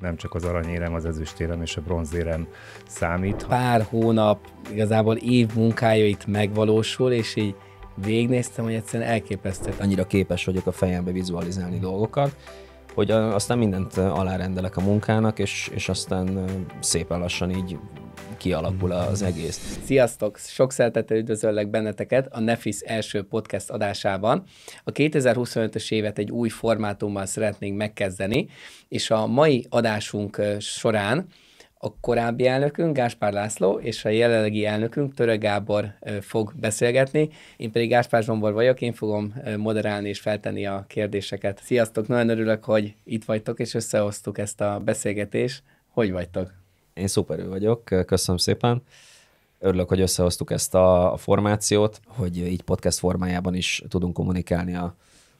Nem csak az aranyérem, az ezüstérem és a bronzérem számít. Pár hónap, igazából év munkája itt megvalósul, és így végignéztem, hogy egyszerűen elképesztő. Annyira képes vagyok a fejembe vizualizálni dolgokat, hogy aztán mindent alárendelek a munkának, és aztán szépen lassan így kialakul az egész. Sziasztok! Sok szeretettel üdvözöllek benneteket a Nefis első podcast adásában. A 2025-ös évet egy új formátummal szeretnénk megkezdeni, és a mai adásunk során a korábbi elnökünk, Gáspár László, és a jelenlegi elnökünk, Török Gábor fog beszélgetni. Én pedig Gáspár Zsombor vagyok, én fogom moderálni és feltenni a kérdéseket. Sziasztok! Nagyon örülök, hogy itt vagytok, és összehoztuk ezt a beszélgetést. Hogy vagytok? Én szuperül vagyok, köszönöm szépen. Örülök, hogy összehoztuk ezt a formációt, hogy így podcast formájában is tudunk kommunikálni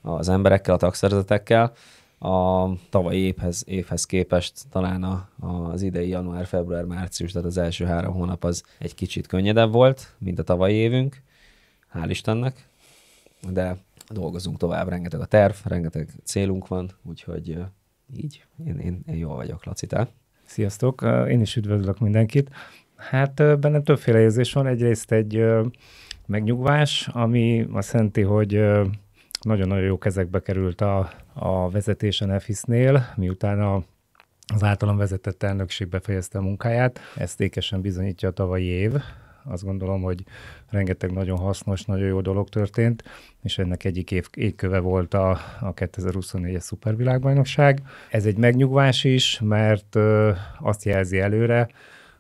az emberekkel, a tagszervezetekkel. A tavalyi évhez képest talán az idei január, február, március, tehát az első 3 hónap az egy kicsit könnyedebb volt, mint a tavalyi évünk. Hál' Istennek. De dolgozunk tovább, rengeteg a terv, rengeteg célunk van, úgyhogy így én jól vagyok, Laci, te? Sziasztok! Én is üdvözlök mindenkit. Hát bennem többféle érzés van. Egyrészt egy megnyugvás, ami azt jelenti, hogy nagyon-nagyon jó kezekbe került a vezetés a Nefisnél, miután az általam vezetett elnökség befejezte a munkáját. Ezt ékesen bizonyítja a tavalyi év. Azt gondolom, hogy rengeteg nagyon hasznos, nagyon jó dolog történt, és ennek egyik évköve volt a 2024-es szupervilágbajnokság. Ez egy megnyugvás is, mert azt jelzi előre,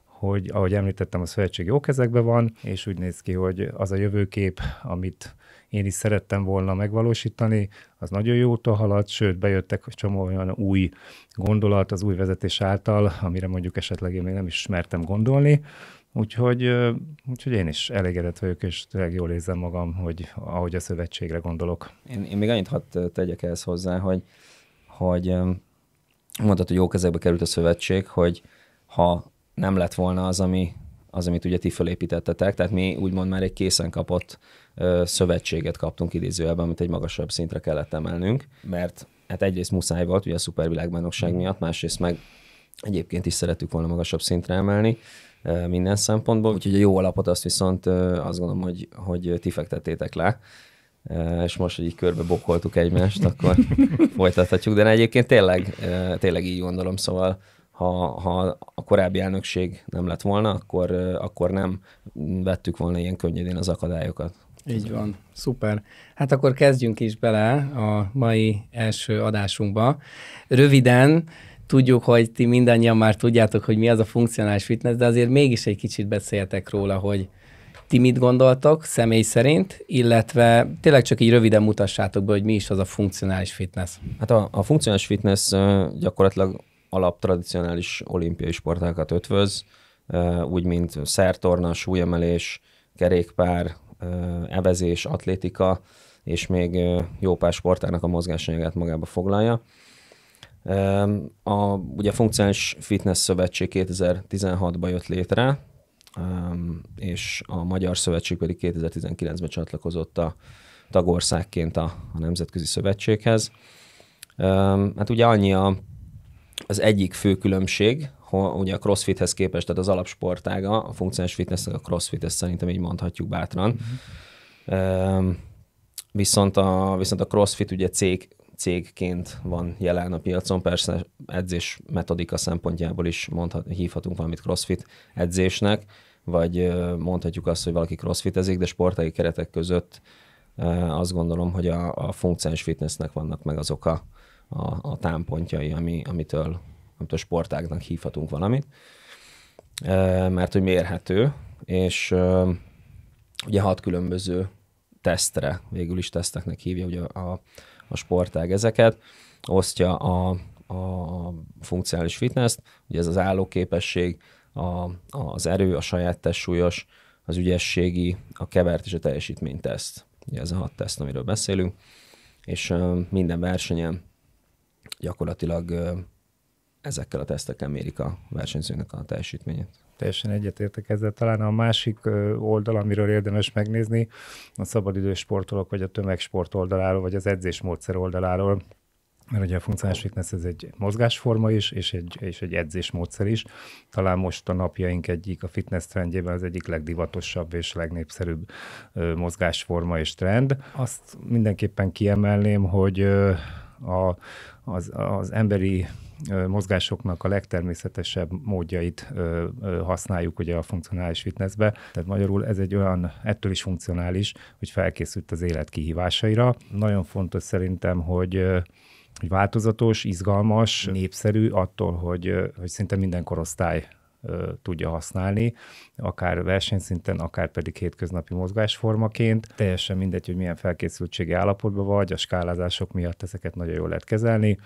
hogy ahogy említettem, a szövetség jó kezekben van, és úgy néz ki, hogy az a jövőkép, amit én is szerettem volna megvalósítani, az nagyon jó úton halad, sőt, bejöttek csomó olyan új gondolat az új vezetés által, amire mondjuk esetleg én még nem is mertem gondolni. Úgyhogy én is elégedett vagyok, és tényleg jól érzem magam, hogy ahogy a szövetségre gondolok. Én még annyit hadd tegyek ehhez hozzá, hogy mondtad, hogy jó kezekbe került a szövetség, hogy ha nem lett volna az, amit ugye ti fölépítettetek, tehát mi úgymond már egy készen kapott szövetséget kaptunk idézőjelben, amit egy magasabb szintre kellett emelnünk, mert hát egyrészt muszáj volt ugye a szupervilágbajnokság miatt, másrészt meg egyébként is szerettük volna magasabb szintre emelni minden szempontból, úgyhogy a jó alapot azt viszont azt gondolom, hogy ti fektettétek le, és most, hogy így körbe bokoltuk egymást, akkor folytathatjuk, de egyébként tényleg így gondolom, szóval ha a korábbi elnökség nem lett volna, akkor nem vettük volna ilyen könnyedén az akadályokat. Így van, szuper. Hát akkor kezdjünk is bele a mai első adásunkba. Röviden, tudjuk, hogy ti mindannyian már tudjátok, hogy mi az a funkcionális fitness, de azért mégis egy kicsit beszéljetek róla, hogy ti mit gondoltok személy szerint, illetve tényleg csak így röviden mutassátok be, hogy mi is az a funkcionális fitness. Hát a funkcionális fitness gyakorlatilag alaptradicionális olimpiai sportákat ötvöz, úgy mint szertorna, súlyemelés, kerékpár, evezés, atlétika, és még jó pár sportának a mozgásanyagát magába foglalja. Ugye a Funkcionális Fitness Szövetség 2016-ban jött létre, és a Magyar Szövetség pedig 2019-ben csatlakozott a tagországként a Nemzetközi Szövetséghez. Hát ugye annyi az egyik fő különbség, ugye a crossfithez képest, tehát az alapsportága, a funkcionális fitnessnek a crossfit, ezt szerintem így mondhatjuk bátran. Viszont a crossfit ugye cégként van jelen a piacon, persze edzés metodika szempontjából is hívhatunk valamit crossfit edzésnek, vagy mondhatjuk azt, hogy valaki crossfitezik, de sportági keretek között azt gondolom, hogy a funkcionális fitnessnek vannak meg azok a támpontjai, amitől sportágnak hívhatunk valamit, mert hogy mérhető, és ugye 6 különböző tesztre, végül is teszteknek hívja ugye a sportág ezeket, osztja a funkcionális fitness-t, ugye ez az állóképesség, az erő, a saját testsúlyos, az ügyességi, a kevert és a teljesítményteszt. Ugye ez a 6 teszt, amiről beszélünk, és minden versenyen gyakorlatilag ezekkel a tesztekkel mérik a versenyzőnek a teljesítményét. Teljesen egyetértek ezzel. Talán a másik oldal, amiről érdemes megnézni, a szabadidős sportolók, vagy a tömegsport oldaláról, vagy az edzésmódszer oldaláról. mert ugye a funkcionális fitness ez egy mozgásforma is, és egy edzésmódszer is. Talán most a napjaink a fitness trendjében az egyik legdivatosabb és legnépszerűbb mozgásforma és trend. Azt mindenképpen kiemelném, hogy az emberi mozgásoknak a legtermészetesebb módjait használjuk ugye a funkcionális fitnessbe. Tehát magyarul ez egy olyan, ettől is funkcionális, hogy felkészült az élet kihívásaira. Nagyon fontos szerintem, hogy változatos, izgalmas, népszerű attól, hogy szinte minden korosztály tudja használni, akár versenyszinten, akár pedig hétköznapi mozgásformaként. Teljesen mindegy, hogy milyen felkészültségi állapotban vagy, a skálázások miatt ezeket nagyon jól lehet kezelni.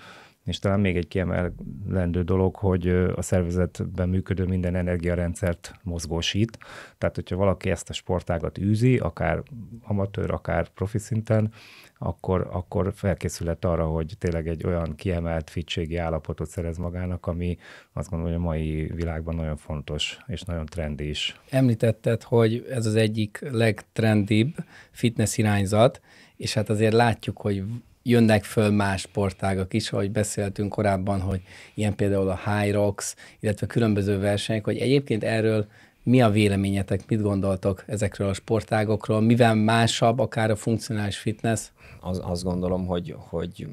És talán még egy kiemelendő dolog, hogy a szervezetben működő minden energiarendszert mozgósít. Tehát, hogyha valaki ezt a sportágat űzi, akár amatőr, akár profi szinten, akkor felkészülhet arra, hogy tényleg egy olyan kiemelt fittségi állapotot szerez magának, ami azt gondolom, hogy a mai világban nagyon fontos, és nagyon trendi is. Említetted, hogy ez az egyik legtrendibb fitness irányzat, és hát azért látjuk, hogy jönnek föl más sportágak is, ahogy beszéltünk korábban, hogy ilyen például a High Rocks, illetve különböző versenyek, hogy egyébként erről mi a véleményetek, mit gondoltok ezekről a sportágokról, mivel másabb akár a funkcionális fitness? Azt gondolom, hogy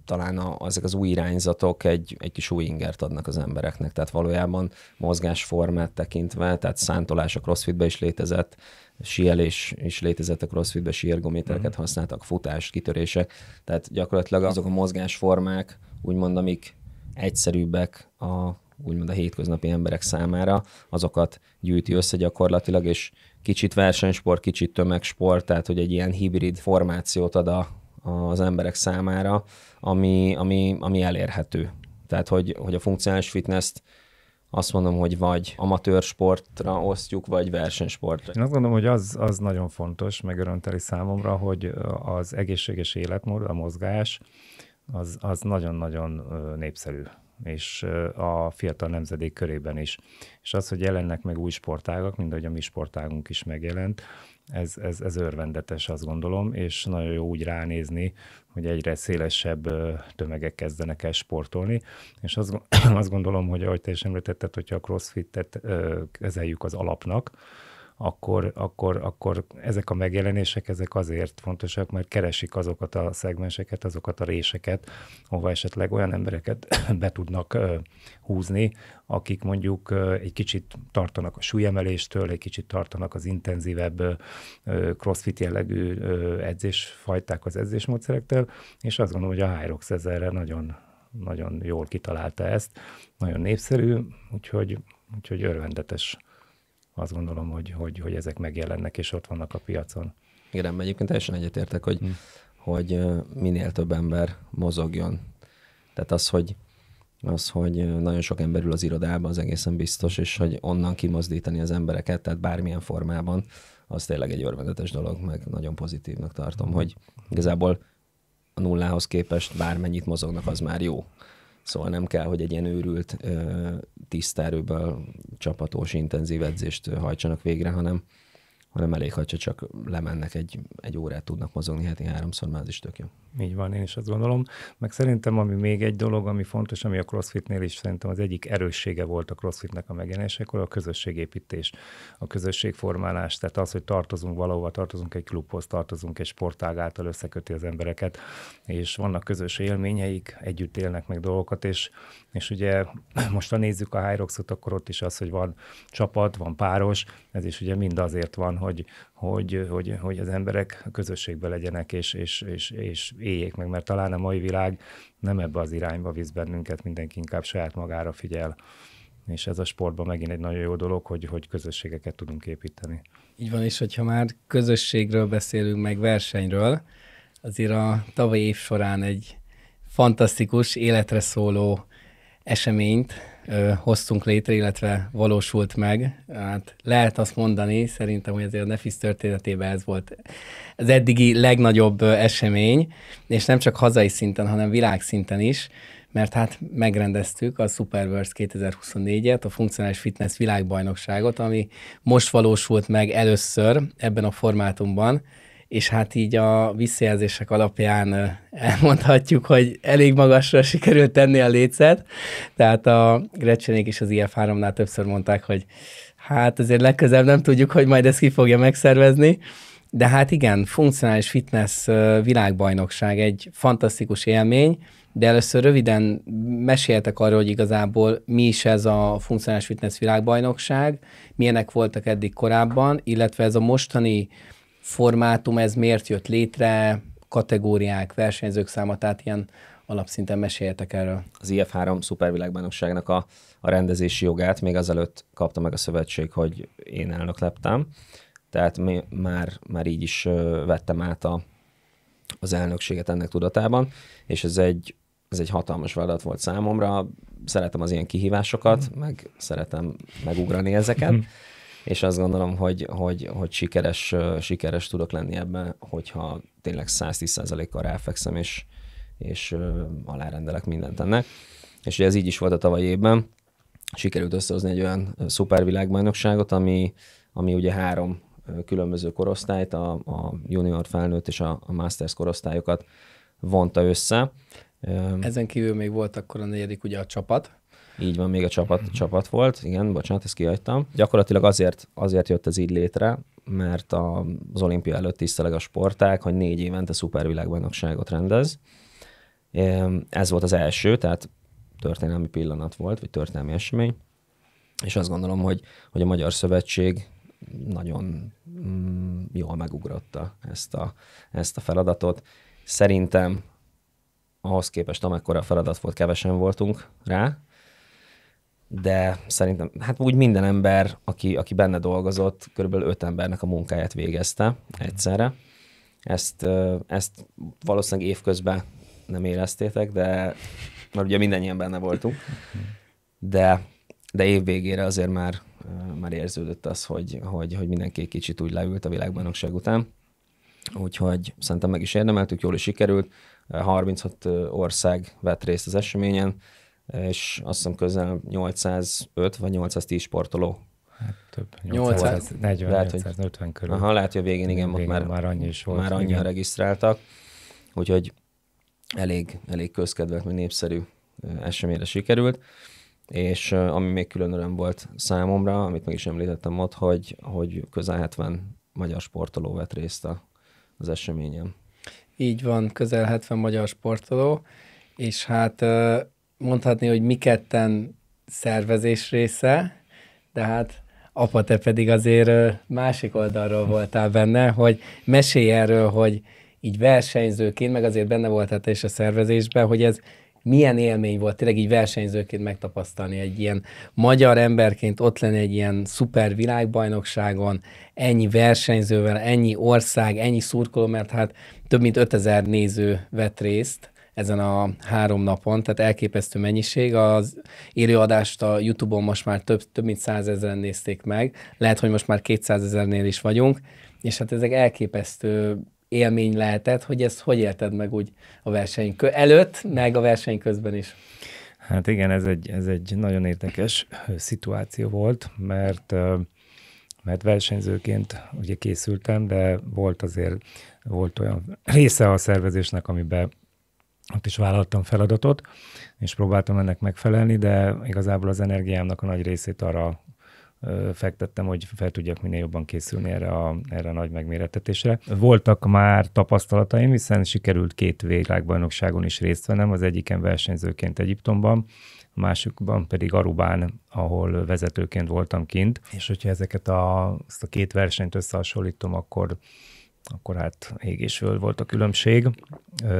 talán ezek az új irányzatok egy kis új ingert adnak az embereknek, tehát valójában mozgásformát tekintve, tehát szántolás a crossfitbe is létezett, síelés is létezett a crossfitbe, siergométereket használtak, futás, kitörések, tehát gyakorlatilag azok a mozgásformák, úgymond, amik egyszerűbbek úgymond a hétköznapi emberek számára, azokat gyűjti össze gyakorlatilag, és kicsit versenysport, kicsit tömegsport, tehát hogy egy ilyen hibrid formációt ad az emberek számára, ami elérhető. Tehát, hogy a funkcionális fitness-t azt mondom, hogy vagy amatőr sportra osztjuk, vagy versenysportra. Én azt gondolom, hogy az nagyon fontos, meg örömteli számomra, hogy az egészséges életmód, a mozgás, az nagyon-nagyon népszerű, és a fiatal nemzedék körében is. És az, hogy jelennek meg új sportágak, mint ahogy a mi sportágunk is megjelent, ez örvendetes, azt gondolom, és nagyon jó úgy ránézni, hogy egyre szélesebb tömegek kezdenek el sportolni, és azt gondolom, hogy ahogy te is említetted, hogyha a crossfit-et kezeljük az alapnak, akkor ezek a megjelenések, ezek azért fontosak, mert keresik azokat a szegmenseket, azokat a réseket, ahova esetleg olyan embereket be tudnak húzni, akik mondjuk egy kicsit tartanak a súlyemeléstől, egy kicsit tartanak az intenzívebb crossfit jellegű edzésfajták, az edzésmódszerektől, és azt gondolom, hogy a High Rocks ezzel nagyon, nagyon jól kitalálta ezt, nagyon népszerű, úgyhogy örvendetes. Azt gondolom, hogy ezek megjelennek, és ott vannak a piacon. Igen, egyébként teljesen egyetértek, hogy minél több ember mozogjon. Tehát az, hogy nagyon sok ember ül az irodában, az egészen biztos, és hogy onnan kimozdítani az embereket, tehát bármilyen formában, az tényleg egy örvendetes dolog, meg nagyon pozitívnak tartom, hogy igazából a nullához képest bármennyit mozognak, az már jó. Szóval nem kell, hogy egy ilyen őrült, tiszta erőből csapatós, intenzív edzést hajtsanak végre, hanem elég, ha csak lemennek egy órát, tudnak mozogni heti 3-szor, már az is tök jó. Így van, én is azt gondolom. Meg szerintem, ami még egy dolog, ami fontos, ami a CrossFitnél is szerintem az egyik erőssége volt a CrossFitnek a megjelenésekor, a közösségépítés, a közösségformálás, tehát az, hogy tartozunk valahova, tartozunk egy klubhoz, tartozunk egy sportág által összeköti az embereket, és vannak közös élményeik, együtt élnek meg dolgokat, és ugye most ha nézzük a High Rocks-ot, akkor ott is az, hogy van csapat, van páros, ez is ugye mind azért van, hogy az emberek közösségben legyenek, és éljék meg, mert talán a mai világ nem ebbe az irányba visz bennünket, mindenki inkább saját magára figyel. És ez a sportban megint egy nagyon jó dolog, hogy közösségeket tudunk építeni. Így van, és hogyha már közösségről beszélünk, meg versenyről, azért a tavalyi év során egy fantasztikus, életre szóló eseményt hoztunk létre, illetve valósult meg. Hát lehet azt mondani, szerintem, hogy azért a Nefis történetében ez volt az eddigi legnagyobb esemény, és nem csak hazai szinten, hanem világszinten is, mert hát megrendeztük a Superverse 2024-et, a funkcionális fitness világbajnokságot, ami most valósult meg először ebben a formátumban, és hát így a visszajelzések alapján elmondhatjuk, hogy elég magasra sikerült tenni a lécet, tehát a Grecsenék is az IF3-nál többször mondták, hogy hát azért legközelebb nem tudjuk, hogy majd ezt ki fogja megszervezni, de hát igen, funkcionális fitness világbajnokság egy fantasztikus élmény, de először röviden meséltek arról, hogy igazából mi is ez a funkcionális fitness világbajnokság, milyenek voltak eddig korábban, illetve ez a mostani formátum, ez miért jött létre, kategóriák, versenyzők száma, tehát ilyen alapszinten meséljetek erről. Az IF3 szupervilágbajnokságnak a rendezési jogát még azelőtt kapta meg a szövetség, hogy én elnök lettem, tehát már így is vettem át az elnökséget ennek tudatában, és ez egy hatalmas feladat volt számomra. Szeretem az ilyen kihívásokat, meg szeretem megugrani ezeket, és azt gondolom, hogy sikeres tudok lenni ebben, hogyha tényleg 110%-kal ráfekszem, és alárendelek mindent ennek. És ugye ez így is volt a tavalyi évben. Sikerült összehozni egy olyan szupervilágbajnokságot, ami ugye 3 különböző korosztályt, a junior, felnőtt és a masters korosztályokat vonta össze. Ezen kívül még volt akkor a 4. ugye a csapat. Így van, még a csapat volt, igen, bocsánat, ezt kihagytam. Gyakorlatilag azért jött ez így létre, mert az olimpia előtt tiszteleg a sportág, hogy 4 évente szupervilágbajnokságot rendez. Ez volt az első, tehát történelmi pillanat volt, vagy történelmi esemény, és azt gondolom, hogy a Magyar Szövetség nagyon jól megugrotta ezt a feladatot. Szerintem ahhoz képest, amekkora a feladat volt, kevesen voltunk rá, de szerintem, hát úgy minden ember, aki benne dolgozott, körülbelül 5 embernek a munkáját végezte egyszerre. Ezt valószínűleg évközben nem éreztétek, de mert ugye mindannyian benne voltunk, de év végére azért már érződött az, hogy mindenki egy kicsit úgy leült a világbajnokság után. Úgyhogy szerintem meg is érdemeltük, jól is sikerült. 36 ország vett részt az eseményen, és azt hiszem közel 805 vagy 810 sportoló. Hát több, 840-850 körül. Aha, lehet, hogy a végén igen, már annyi is volt. Már annyian regisztráltak, úgyhogy elég közkedvelt, meg népszerű eseményre sikerült. És ami még külön öröm volt számomra, amit meg is említettem ott, hogy közel 70 magyar sportoló vett részt az eseményen. Így van, közel 70 magyar sportoló, és hát mondhatni, hogy mi ketten szervezés része, de hát apa, te pedig azért másik oldalról voltál benne, hogy mesélj erről, hogy így versenyzőként, meg azért benne voltál te is a szervezésben, hogy ez milyen élmény volt tényleg így versenyzőként megtapasztalni egy ilyen magyar emberként ott lenni egy ilyen szuper világbajnokságon, ennyi versenyzővel, ennyi ország, ennyi szurkoló, mert hát több mint 5000 néző vett részt ezen a 3 napon, tehát elképesztő mennyiség. Az élőadást a YouTube-on most már több mint 100 000 nézték meg, lehet, hogy most már 200 000-nél is vagyunk, és hát ezek elképesztő élmény lehetett, hogy ezt hogy élted meg úgy a verseny előtt, meg a verseny közben is? Hát igen, ez egy nagyon érdekes szituáció volt, mert versenyzőként ugye készültem, de volt olyan része a szervezésnek, amiben ott is vállaltam feladatot, és próbáltam ennek megfelelni, de igazából az energiámnak a nagy részét arra fektettem, hogy fel tudjak minél jobban készülni erre a nagy megmérettetésre. Voltak már tapasztalataim, hiszen sikerült 2 világbajnokságon is részt vennem, az egyiken versenyzőként Egyiptomban, a másikban pedig Arubán, ahol vezetőként voltam kint, és hogyha ezt a 2 versenyt összehasonlítom, akkor hát ég és föld volt a különbség.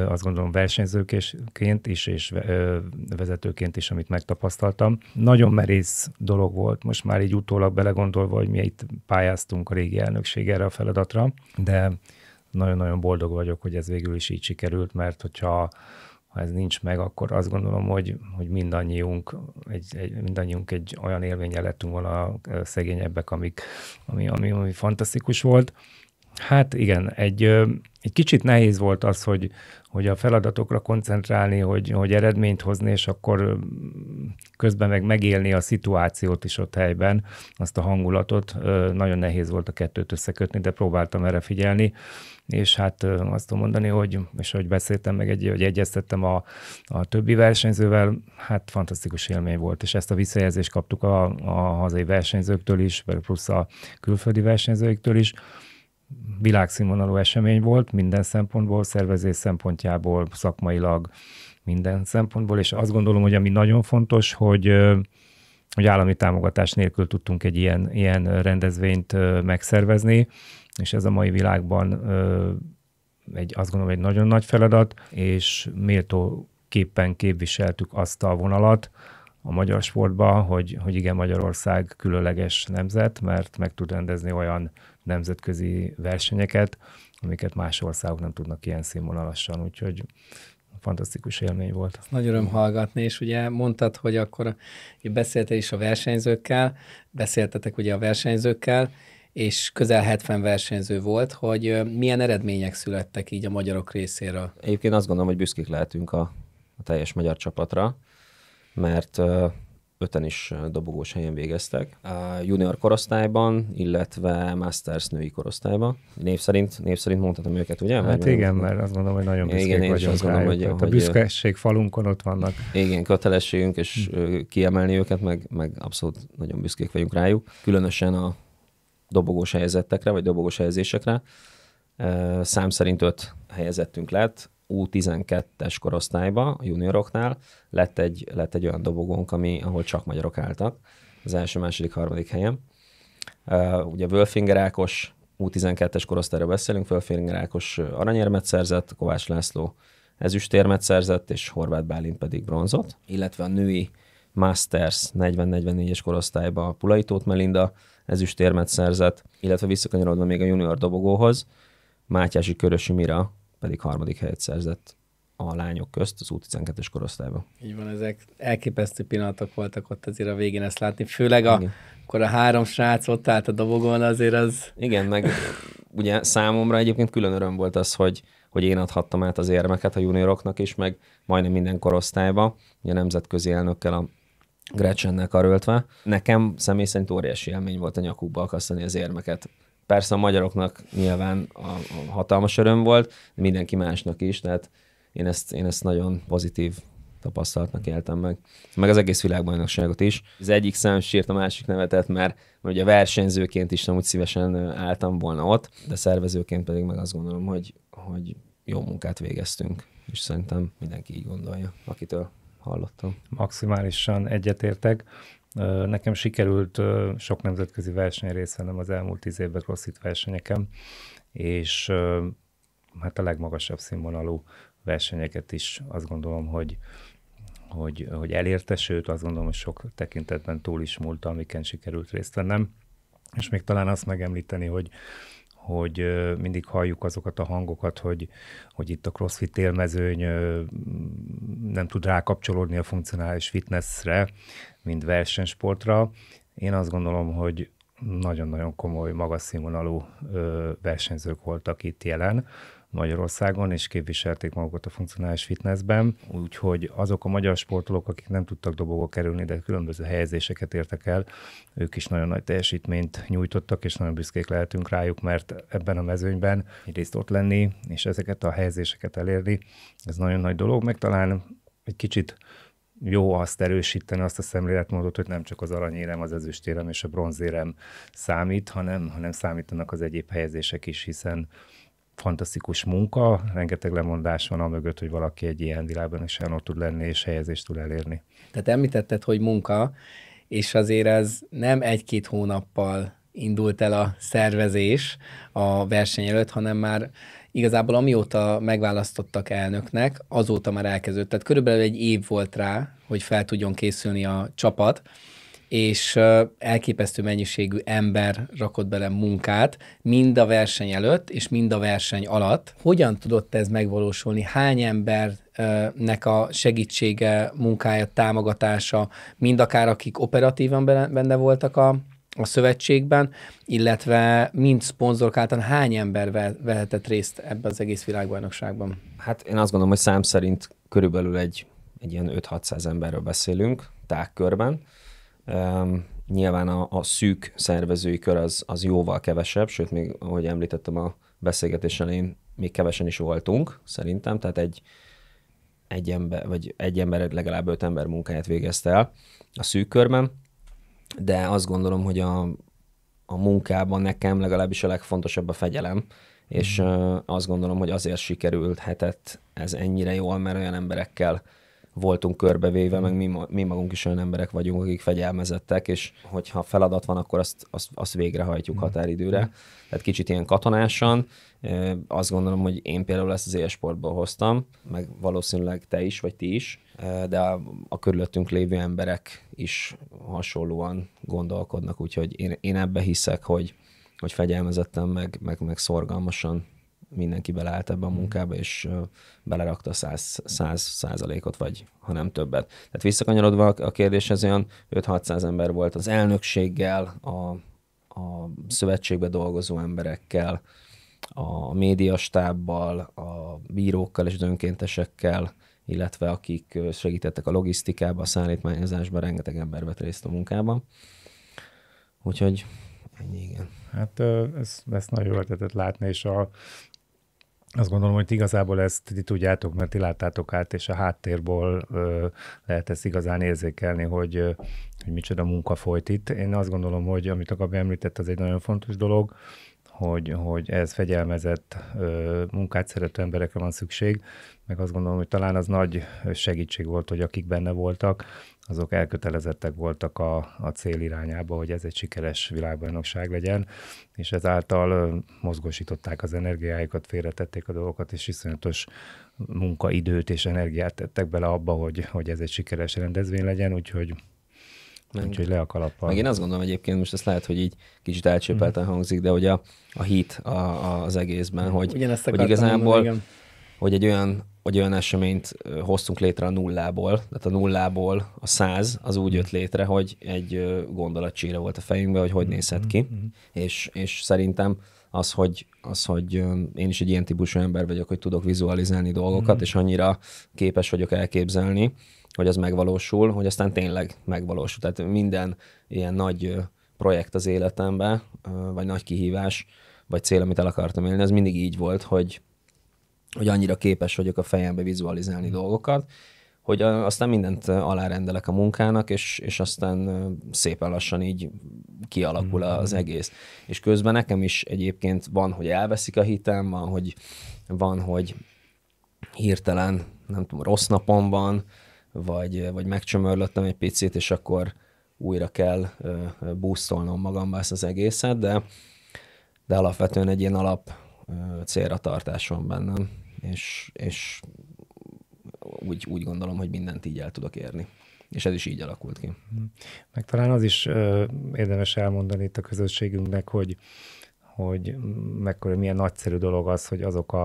Azt gondolom versenyzőként is, és vezetőként is, amit megtapasztaltam. Nagyon merész dolog volt, most már így utólag belegondolva, hogy mi itt pályáztunk a régi elnökség erre a feladatra, de nagyon-nagyon boldog vagyok, hogy ez végül is így sikerült, mert hogyha ez nincs meg, akkor azt gondolom, hogy mindannyiunk egy olyan élménnyel lettünk volna szegényebbek, ami fantasztikus volt. Hát igen, egy kicsit nehéz volt az, hogy a feladatokra koncentrálni, hogy eredményt hozni, és akkor közben megélni a szituációt is ott helyben, azt a hangulatot. Nagyon nehéz volt a kettőt összekötni, de próbáltam erre figyelni, és hát azt tudom mondani, és hogy beszéltem meg, hogy egyeztettem a többi versenyzővel, hát fantasztikus élmény volt, és ezt a visszajelzést kaptuk a hazai versenyzőktől is, plusz a külföldi versenyzőiktől is. Világszínvonalú esemény volt minden szempontból, szervezés szempontjából, szakmailag, minden szempontból, és azt gondolom, hogy ami nagyon fontos, hogy állami támogatás nélkül tudtunk egy ilyen rendezvényt megszervezni, és ez a mai világban azt gondolom egy nagyon nagy feladat, és méltóképpen képviseltük azt a vonalat a magyar sportban, hogy igen, Magyarország különleges nemzet, mert meg tud rendezni olyan nemzetközi versenyeket, amiket más országok nem tudnak ilyen színvonalasan, úgyhogy fantasztikus élmény volt. Nagy öröm hallgatni, és ugye mondtad, hogy akkor beszéltél is a versenyzőkkel, beszéltetek ugye a versenyzőkkel, és közel 70 versenyző volt, hogy milyen eredmények születtek így a magyarok részéről? Egyébként azt gondolom, hogy büszkék lehetünk a teljes magyar csapatra, mert 5-en is dobogós helyen végeztek. A junior korosztályban, illetve Masters női korosztályban. Név szerint mondhatom őket, ugye? Hát igen, mert azt gondolom, hogy nagyon büszkék vagyunk rájuk. A büszkeség falunkon ott vannak. Igen, kötelességünk, és kiemelni őket, meg abszolút nagyon büszkék vagyunk rájuk. Különösen a dobogós helyezettekre, vagy dobogós helyezésekre. Szám szerint 5 helyezettünk lett. U12-es korosztályba, a junioroknál lett egy olyan dobogónk, ahol csak magyarok álltak, az első, második, harmadik helyen. Ugye Wölfinger Ákos U12-es korosztályra beszélünk, Wölfinger Ákos aranyérmet szerzett, Kovács László ezüstérmet szerzett, és Horváth Bálint pedig bronzot, illetve a női Masters 40-44-es korosztályba Pulai Tóth Melinda ezüstérmet szerzett, illetve visszakanyarodva még a junior dobogóhoz, Mátyási Körösi Mira pedig harmadik helyet szerzett a lányok közt az U12-es korosztályban. Így van, ezek elképesztő pillanatok voltak ott azért a végén ezt látni, főleg akkor a 3 srác ott állt a dobogón, azért az... Igen, meg ugye számomra egyébként külön öröm volt az, hogy én adhattam át az érmeket a junioroknak is, meg majdnem minden korosztályba, ugye nemzetközi elnökkel, a Gretchennel karöltve. Nekem személy szerint óriási élmény volt a nyakukba akasztani az érmeket. Persze a magyaroknak nyilván a hatalmas öröm volt, de mindenki másnak is, tehát én ezt nagyon pozitív tapasztalatnak éltem meg az egész világbajnokságot is. Az egyik szám sírt, a másik nevetett, mert ugye versenyzőként is nem úgy szívesen álltam volna ott, de szervezőként pedig meg azt gondolom, hogy jó munkát végeztünk, és szerintem mindenki így gondolja, akitől hallottam. Maximálisan egyetértek. Nekem sikerült sok nemzetközi versenyen részt vennem az elmúlt 10 évben CrossFit versenyeken, és hát a legmagasabb színvonalú versenyeket is azt gondolom, hogy elérte, sőt azt gondolom, hogy sok tekintetben túl is múlta, amiken sikerült részt vennem. És még talán azt megemlíteni, hogy mindig halljuk azokat a hangokat, hogy itt a CrossFit élmezőny nem tud rákapcsolódni a funkcionális fitnessre, mint versenysportra. Én azt gondolom, hogy nagyon-nagyon komoly, magas színvonalú versenyzők voltak itt jelen Magyarországon, és képviselték magukat a funkcionális fitnessben, úgyhogy azok a magyar sportolók, akik nem tudtak dobogó kerülni, de különböző helyezéseket értek el, ők is nagyon nagy teljesítményt nyújtottak, és nagyon büszkék lehetünk rájuk, mert ebben a mezőnyben egyrészt ott lenni, és ezeket a helyezéseket elérni, ez nagyon nagy dolog, meg talán egy kicsit jó azt erősíteni, azt a szemléletmódot, hogy nem csak az aranyérem, az ezüstérem és a bronzérem számít, hanem számítanak az egyéb helyezések is, hiszen fantasztikus munka, rengeteg lemondás van amögött, hogy valaki egy ilyen világban is ott tud lenni, és helyezést tud elérni. Tehát említetted, hogy munka, és azért ez nem 1-2 hónappal indult el a szervezés a verseny előtt, hanem már igazából amióta megválasztottak elnöknek, azóta már elkezdődött. Tehát körülbelül 1 év volt rá, hogy fel tudjon készülni a csapat, és elképesztő mennyiségű ember rakott bele munkát, mind a verseny előtt, és mind a verseny alatt. Hogyan tudott ez megvalósulni? Hány embernek a segítsége, munkája, támogatása, mind akár akik operatívan benne voltak a a szövetségben, illetve mind szponzorok által hány ember vehetett részt ebbe az egész világbajnokságban? Hát én azt gondolom, hogy szám szerint körülbelül egy ilyen 5-600 emberről beszélünk tágkörben. Nyilván a szűk szervezői kör az jóval kevesebb, sőt, még ahogy említettem a beszélgetés elején, még kevesen is voltunk, szerintem, tehát egy ember legalább 5 ember munkáját végezte el a szűk körben, de azt gondolom, hogy a munkában nekem legalábbis a legfontosabb a fegyelem, és azt gondolom, hogy azért sikerülhetett ez ennyire jól, mert olyan emberekkel voltunk körbevéve, meg mi magunk is olyan emberek vagyunk, akik fegyelmezettek, és hogyha feladat van, akkor azt végrehajtjuk határidőre. Tehát kicsit ilyen katonásan. Azt gondolom, hogy én például ezt az élsportból hoztam, meg valószínűleg te is, vagy ti is, de a körülöttünk lévő emberek is hasonlóan gondolkodnak, úgyhogy én ebbe hiszek, hogy fegyelmezetten, meg szorgalmasan mindenki beleállt ebbe a munkába, és belerakta 100%-ot, vagy ha nem többet. Tehát visszakanyarodva a kérdéshez, olyan 5-600 ember volt az elnökséggel, a szövetségbe dolgozó emberekkel, a médiastábbal, a bírókkal és önkéntesekkel, illetve akik segítettek a logisztikában, a szállítmányozásban, rengeteg ember vett részt a munkában. Úgyhogy ennyi, igen. Hát ezt nagyon jól lehetett látni, és azt gondolom, hogy igazából ezt ti tudjátok, mert ti láttátok át, és a háttérból lehet ezt igazán érzékelni, hogy micsoda munka folyt itt. Én azt gondolom, hogy amit a Gabi említett, az egy nagyon fontos dolog, hogy ez fegyelmezett munkát szerető emberekre van szükség, meg azt gondolom, hogy talán az nagy segítség volt, hogy akik benne voltak, azok elkötelezettek voltak a cél irányába, hogy ez egy sikeres világbajnokság legyen, és ezáltal mozgósították az energiájukat, félretették a dolgokat, és iszonyatos munkaidőt és energiát tettek bele abba, hogy ez egy sikeres rendezvény legyen, úgyhogy le a kalappal. Meg én azt gondolom egyébként, most ezt lehet, hogy így kicsit elcsépelten hangzik, de hogy a hit az egészben, hogy igazából mondani, hogy egy olyan eseményt hoztunk létre a nullából, tehát a nullából a 100 az úgy jött létre, hogy egy gondolatcsíra volt a fejünkben, hogy nézhet ki, és szerintem az, hogy én is egy ilyen típusú ember vagyok, hogy tudok vizualizálni dolgokat, és annyira képes vagyok elképzelni, hogy az megvalósul, hogy aztán tényleg megvalósul. Tehát minden ilyen nagy projekt az életemben, vagy nagy kihívás, vagy cél, amit el akartam élni, az mindig így volt, hogy annyira képes vagyok a fejembe vizualizálni dolgokat, hogy aztán mindent alárendelek a munkának, és aztán szépen lassan így kialakul az egész. És közben nekem is egyébként van, hogy elveszik a hitem, van, hogy hirtelen, nem tudom, rossz napom van, vagy megcsömörlöttem egy picit, és akkor újra kell boostolnom magamba ezt az egészet, de alapvetően egy ilyen alap célra tartás van bennem, és úgy gondolom, hogy mindent így el tudok érni. És ez is így alakult ki. Meg talán az is érdemes elmondani itt a közösségünknek, hogy mekkora milyen nagyszerű dolog az, hogy azok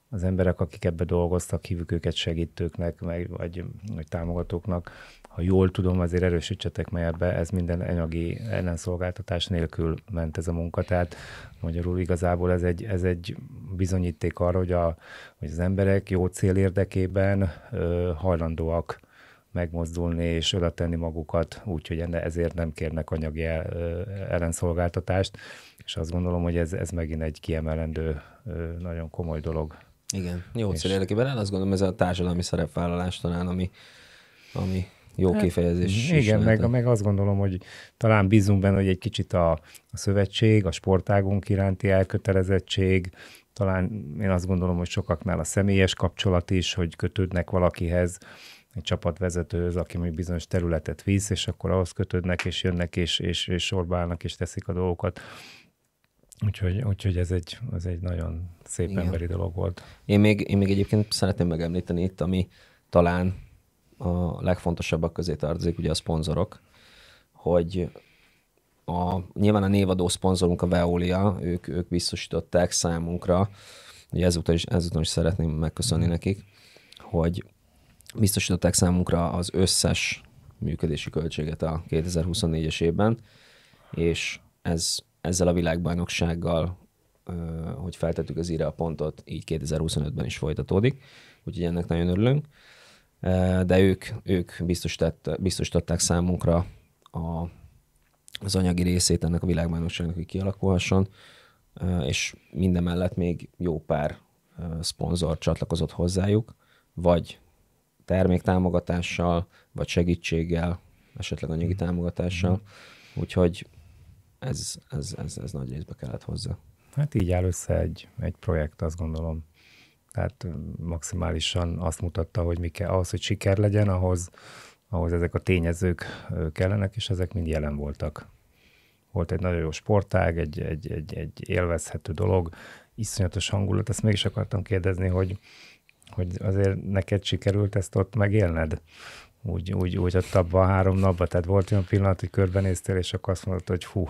az emberek, akik ebbe dolgoztak, hívjuk őket segítőknek, vagy támogatóknak. Ha jól tudom, azért erősítsetek meg ebbe, ez minden anyagi ellenszolgáltatás nélkül ment ez a munka. Tehát magyarul igazából ez egy bizonyíték arra, hogy az emberek jó cél érdekében hajlandóak megmozdulni és oda tenni magukat, úgyhogy ezért nem kérnek anyagi ellenszolgáltatást, és azt gondolom, hogy ez megint egy kiemelendő, nagyon komoly dolog. Igen, jó cél érdekében. Én azt gondolom, ez a társadalmi szerepvállalás talán, ami jó kifejezés. Igen, meg azt gondolom, hogy talán bízunk benne, hogy egy kicsit a szövetség, a sportágunk iránti elkötelezettség, talán én azt gondolom, hogy sokaknál a személyes kapcsolat is, hogy kötődnek valakihez, egy csapatvezetőhöz, aki még bizonyos területet visz, és akkor ahhoz kötődnek, és jönnek, és sorba állnak, és teszik a dolgokat. Úgyhogy ez egy nagyon szép emberi dolog volt. Én még egyébként szeretném megemlíteni itt, ami talán a legfontosabbak közé tartozik, ugye a szponzorok, hogy nyilván a névadó szponzorunk a Veolia, ők biztosították számunkra, ugye ezúttal is szeretném megköszönni nekik, hogy biztosították számunkra az összes működési költséget a 2024-es évben, és ezzel a világbajnoksággal, hogy feltettük az íre a pontot, így 2025-ben is folytatódik, úgyhogy ennek nagyon örülünk. De ők biztosították számunkra az anyagi részét ennek a világbajnokságnak, hogy kialakulhasson, és minden mellett még jó pár szponzor csatlakozott hozzájuk, vagy terméktámogatással, vagy segítséggel, esetleg anyagi támogatással, úgyhogy ez nagy részbe kellett hozzá. Hát így áll össze egy projekt, azt gondolom. Tehát maximálisan azt mutatta, hogy mi kell, ahhoz, hogy siker legyen, ahhoz ezek a tényezők kellenek, és ezek mind jelen voltak. Volt egy nagyon jó sportág, egy élvezhető dolog, iszonyatos hangulat. Ezt mégis akartam kérdezni, hogy azért neked sikerült ezt ott megélned? Úgy ott abban a 3 napban, tehát volt olyan pillanat, hogy körbenéztél, és akkor azt mondod, hogy hú,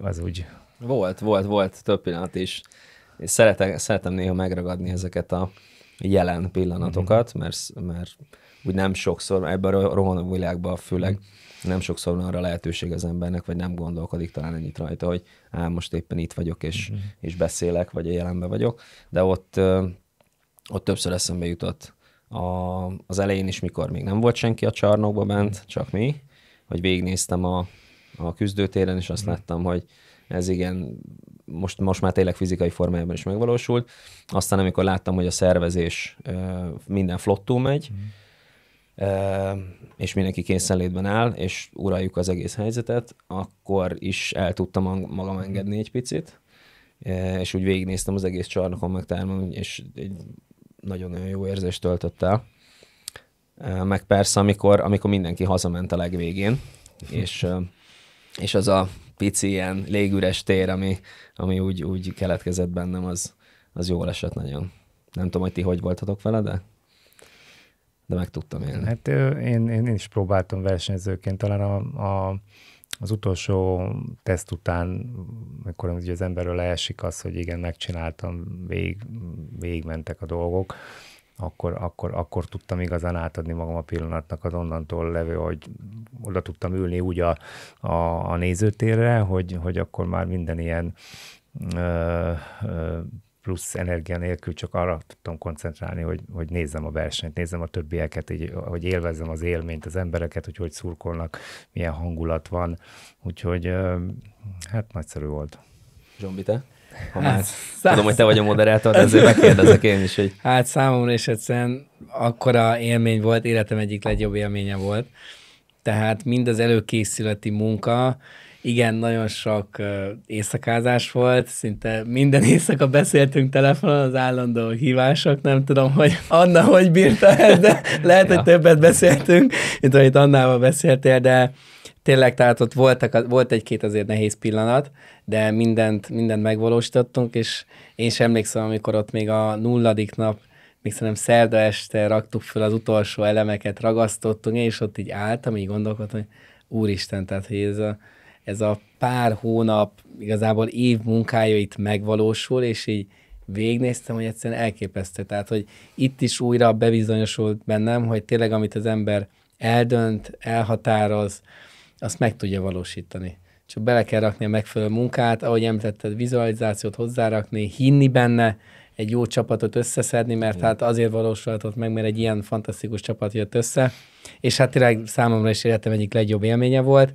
az úgy. Volt több pillanat is. És szeretem néha megragadni ezeket a jelen pillanatokat, mert úgy nem sokszor, ebben a rohanó világban főleg nem sokszor van arra lehetőség az embernek, vagy nem gondolkodik talán ennyit rajta, hogy most éppen itt vagyok, és beszélek, vagy a jelenben vagyok, de ott többször eszembe jutott az elején is, mikor még nem volt senki a csarnokba bent, csak mi, hogy végignéztem a küzdőtéren, és azt láttam, hogy ez igen, most már tényleg fizikai formájában is megvalósult. Aztán amikor láttam, hogy a szervezés minden flottul megy, és mindenki készenlétben áll, és uraljuk az egész helyzetet, akkor is el tudtam magam engedni egy picit, és úgy végignéztem az egész csarnokon meg termen, és egy nagyon-nagyon jó érzést töltött el. Meg persze, amikor mindenki hazament a legvégén, és az a pici ilyen légüres tér, ami úgy keletkezett bennem, az jól esett nagyon. Nem tudom, hogy ti hogy voltatok vele, de meg tudtam élni. Hát én is próbáltam versenyzőként, talán az utolsó teszt után, amikor ugye az emberről leesik az, hogy igen, megcsináltam, végigmentek a dolgok, akkor tudtam igazán átadni magam a pillanatnak az onnantól levő, hogy oda tudtam ülni úgy a nézőtérre, hogy akkor már minden ilyen plusz energia nélkül csak arra tudtam koncentrálni, hogy nézzem a versenyt, nézzem a többieket, így, hogy élvezzem az élményt, az embereket, hogy szurkolnak, milyen hangulat van. Úgyhogy hát nagyszerű volt. Zsombi, te? Tudom, hogy te vagy a moderátor, de ezért megkérdezek én is, hogy... Hát számomra is egyszerűen akkora élmény volt, életem egyik legjobb élménye volt. Tehát mind az előkészületi munka, igen, nagyon sok éjszakázás volt, szinte minden éjszaka beszéltünk telefonon, az állandó hívások, nem tudom, hogy Anna hogy bírta el, de lehet, hogy többet beszéltünk, mint amit Annával beszéltél, de tényleg, tehát ott volt egy-két azért nehéz pillanat, de mindent megvalósítottunk, és én sem emlékszem, amikor ott még a 0. nap, még szerintem szerda este raktuk fel az utolsó elemeket, ragasztottunk, és ott így álltam, így gondolkodtam, hogy úristen, tehát hogy ez a pár hónap, igazából év munkája itt megvalósul, és így végignéztem, hogy egyszerűen elképesztő. Tehát, hogy itt is újra bebizonyosult bennem, hogy tényleg, amit az ember eldönt, elhatároz, azt meg tudja valósítani. Csak bele kell rakni a megfelelő munkát, ahogy említetted, vizualizációt hozzárakni, hinni benne, egy jó csapatot összeszedni, mert hát azért valósulhatott meg, mert egy ilyen fantasztikus csapat jött össze, és hát tényleg számomra is életem egyik legjobb élménye volt,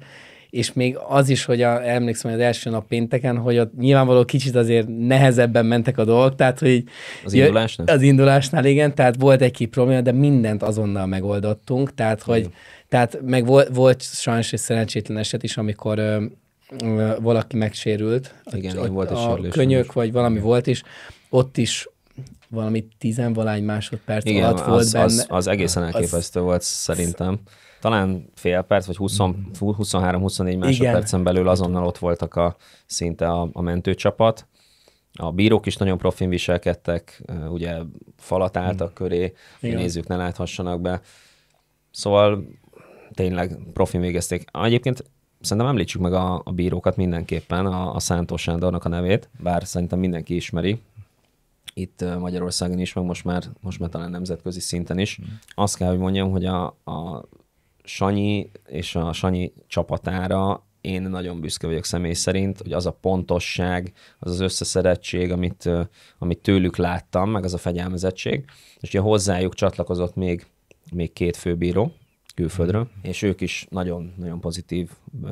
és még az is, hogy emlékszem, hogy az első nap pénteken, hogy ott nyilvánvalóan kicsit azért nehezebben mentek a dolgok, tehát hogy az indulásnál igen, tehát volt egy-két probléma, de mindent azonnal megoldottunk, tehát meg volt sajnos egy szerencsétlen eset is, amikor valaki megsérült, volt egy sérülés, könyök, vagy valami volt is, ott is valami 10-valány másodperc alatt volt benne. Az egészen elképesztő volt szerintem. Talán fél perc, vagy 23-24 másodpercen belül azonnal ott voltak szinte a mentőcsapat. A bírók is nagyon profin viselkedtek, ugye falat álltak köré, hogy nézők ne láthassanak be. Szóval tényleg profin végezték. Egyébként szerintem említsük meg a bírókat mindenképpen, a Szántó Sándornak a nevét, bár szerintem mindenki ismeri. Itt Magyarországon is, meg most már talán nemzetközi szinten is. Azt kell, hogy mondjam, hogy a Sanyi és a Sanyi csapatára én nagyon büszke vagyok személy szerint, hogy az a pontosság, az összeszedettség, amit tőlük láttam, meg az a fegyelmezettség, és ugye hozzájuk csatlakozott még 2 főbíró külföldről, és ők is nagyon pozitív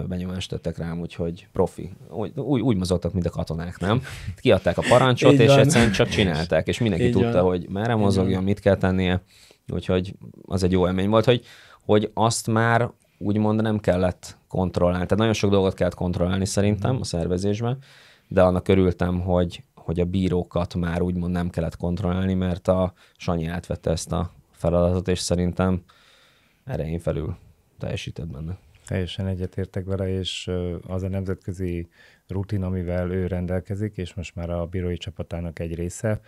benyomást tettek rám, úgyhogy profi. Úgy mozogtak, mint a katonák, nem? Kiadták a parancsot, és egyszerűen csak csinálták, és mindenki tudta, hogy merre mozogjon, mit kell tennie, úgyhogy az egy jó élmény volt, hogy azt már úgymond nem kellett kontrollálni. Tehát nagyon sok dolgot kellett kontrollálni szerintem a szervezésben, de annak örültem, hogy a bírókat már úgymond nem kellett kontrollálni, mert a Sanyi átvette ezt a feladatot, és szerintem erején felül teljesített benne. Teljesen egyetértek vele, és az a nemzetközi rutin, amivel ő rendelkezik, és most már a bírói csapatának egy része,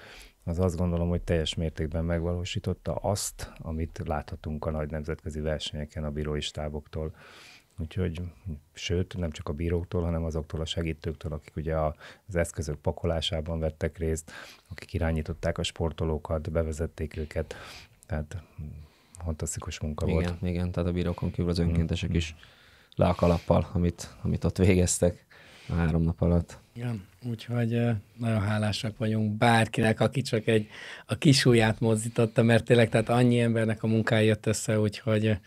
az azt gondolom, hogy teljes mértékben megvalósította azt, amit láthatunk a nagy nemzetközi versenyeken a bírói stáboktól. Úgyhogy, sőt, nem csak a bíróktól, hanem azoktól a segítőktől, akik ugye az eszközök pakolásában vettek részt, akik irányították a sportolókat, bevezették őket. Tehát fantasztikus munka volt. Igen, tehát a bírókon kívül az önkéntesek is le a kalappal, amit ott végeztek a 3 nap alatt. Igen, úgyhogy nagyon hálásak vagyunk bárkinek, aki csak a kis ujját mozdította, mert tényleg tehát annyi embernek a munkája jött össze, úgyhogy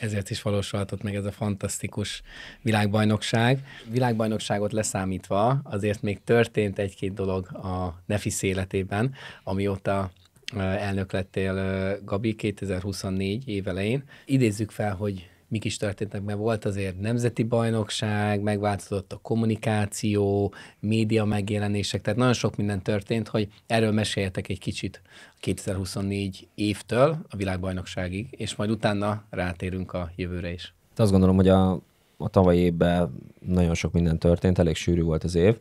ezért is valósulhatott meg ez a fantasztikus világbajnokság. Világbajnokságot leszámítva azért még történt 1-2 dolog a Nefis életében, amióta elnök lettél, Gabi, 2024 év elején. Idézzük fel, hogy mik is történtek, mert volt azért nemzeti bajnokság, megváltozott a kommunikáció, média megjelenések, tehát nagyon sok minden történt, hogy erről meséljetek egy kicsit 2024 évtől a világbajnokságig, és majd utána rátérünk a jövőre is. Azt gondolom, hogy a tavalyi évben nagyon sok minden történt, elég sűrű volt az év,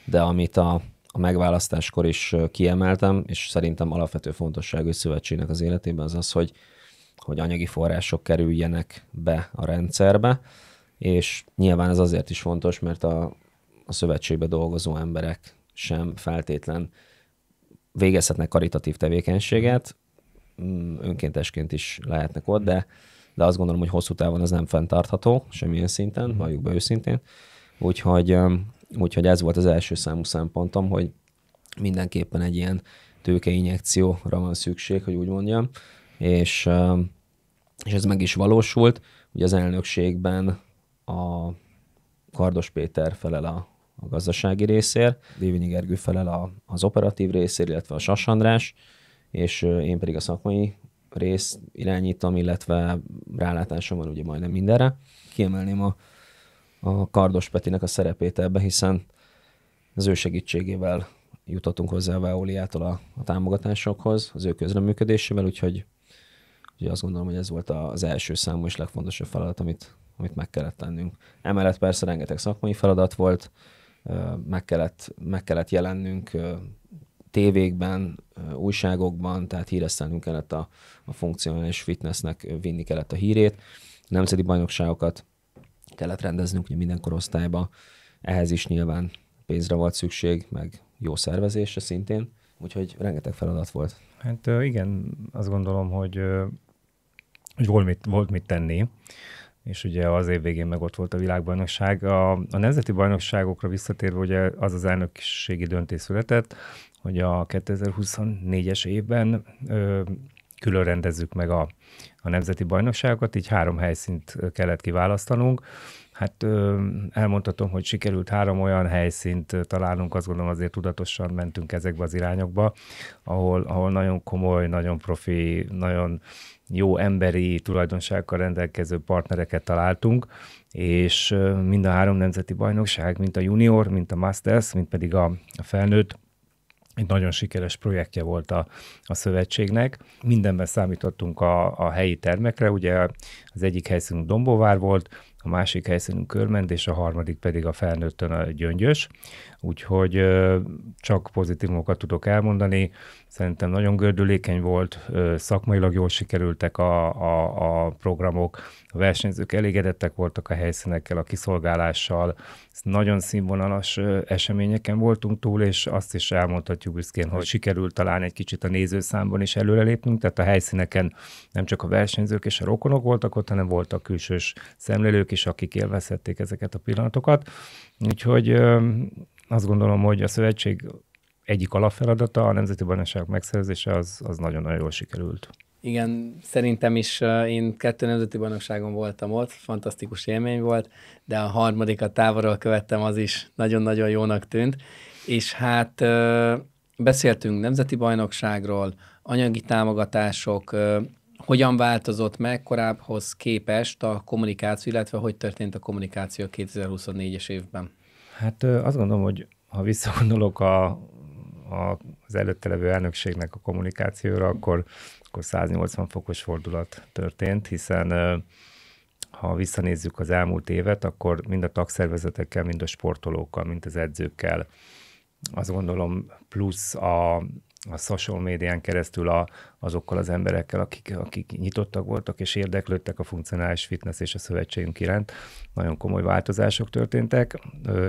de amit a megválasztáskor is kiemeltem, és szerintem alapvető fontosságú szövetségnek az életében az, hogy anyagi források kerüljenek be a rendszerbe, és nyilván ez azért is fontos, mert a szövetségbe dolgozó emberek sem feltétlen végezhetnek karitatív tevékenységet, önkéntesként is lehetnek ott, de azt gondolom, hogy hosszú távon ez nem fenntartható, semmilyen szinten, valljuk be őszintén. Úgyhogy ez volt az első számú szempontom, hogy mindenképpen egy ilyen tőkeinjekcióra van szükség, hogy úgy mondjam, és ez meg is valósult. Ugye az elnökségben a Kardos Péter felel a gazdasági részért, Dévényi Gergő felel az operatív részért, illetve a Sass András, és én pedig a szakmai részt irányítom, illetve rálátásom van ugye majdnem mindenre. Kiemelném a Kardos Petinek a szerepét ebbe, hiszen az ő segítségével jutottunk hozzá a Veoliától a támogatásokhoz, az ő közreműködésével, úgyhogy azt gondolom, hogy ez volt az első számú és legfontosabb feladat, amit meg kellett tennünk. Emellett persze rengeteg szakmai feladat volt, meg kellett jelennünk tévékben, újságokban, tehát híresztelnünk kellett a funkcionális fitnessnek, vinni kellett a hírét. Nemzeti bajnokságokat kellett rendeznünk ugye minden korosztályba, ehhez is nyilván pénzre volt szükség, meg jó szervezésre szintén, úgyhogy rengeteg feladat volt. Hát igen, azt gondolom, hogy volt mit tenni, és ugye az év végén meg ott volt a világbajnokság. A nemzeti bajnokságokra visszatérve ugye az elnökségi döntés született, hogy a 2024-es évben külön rendezzük meg a nemzeti bajnokságokat, így 3 helyszínt kellett kiválasztanunk. Hát elmondhatom, hogy sikerült 3 olyan helyszínt találnunk, azt gondolom azért tudatosan mentünk ezekbe az irányokba, ahol nagyon komoly, nagyon profi, nagyon jó emberi tulajdonságokkal rendelkező partnereket találtunk, és mind a 3 nemzeti bajnokság, mint a junior, mint a masters, mint pedig a felnőtt, egy nagyon sikeres projektje volt a szövetségnek. Mindenben számítottunk a helyi termekre, ugye az egyik helyszínünk Dombóvár volt, a másik helyszínünk Körmend, és a harmadik pedig a felnőttön a Gyöngyös. Úgyhogy csak pozitívumokat tudok elmondani. Szerintem nagyon gördülékeny volt, szakmailag jól sikerültek a programok, a versenyzők elégedettek voltak a helyszínekkel, a kiszolgálással. Nagyon színvonalas eseményeken voltunk túl, és azt is elmondhatjuk büszkén, hogy sikerült talán egy kicsit a nézőszámban is előrelépnünk, tehát a helyszíneken nem csak a versenyzők és a rokonok voltak ott, hanem voltak külsős szemlélők, is, akik élvezhették ezeket a pillanatokat. Úgyhogy azt gondolom, hogy a szövetség egyik alapfeladata, a nemzeti bajnokságok megszerzése, az nagyon-nagyon jól sikerült. Igen, szerintem is én 2 nemzeti bajnokságon voltam ott, fantasztikus élmény volt, de a harmadikat távolról követtem, az is nagyon-nagyon jónak tűnt. És hát beszéltünk nemzeti bajnokságról, anyagi támogatások, hogyan változott meg korábbhoz képest a kommunikáció, illetve hogy történt a kommunikáció 2024-es évben? Hát azt gondolom, hogy ha visszagondolok az előtte levő elnökségnek a kommunikációra, akkor 180 fokos fordulat történt, hiszen ha visszanézzük az elmúlt évet, akkor mind a tagszervezetekkel, mind a sportolókkal, mind az edzőkkel, azt gondolom plusz a social médián keresztül azokkal az emberekkel, akik nyitottak voltak és érdeklődtek a funkcionális fitness és a szövetségünk iránt, nagyon komoly változások történtek.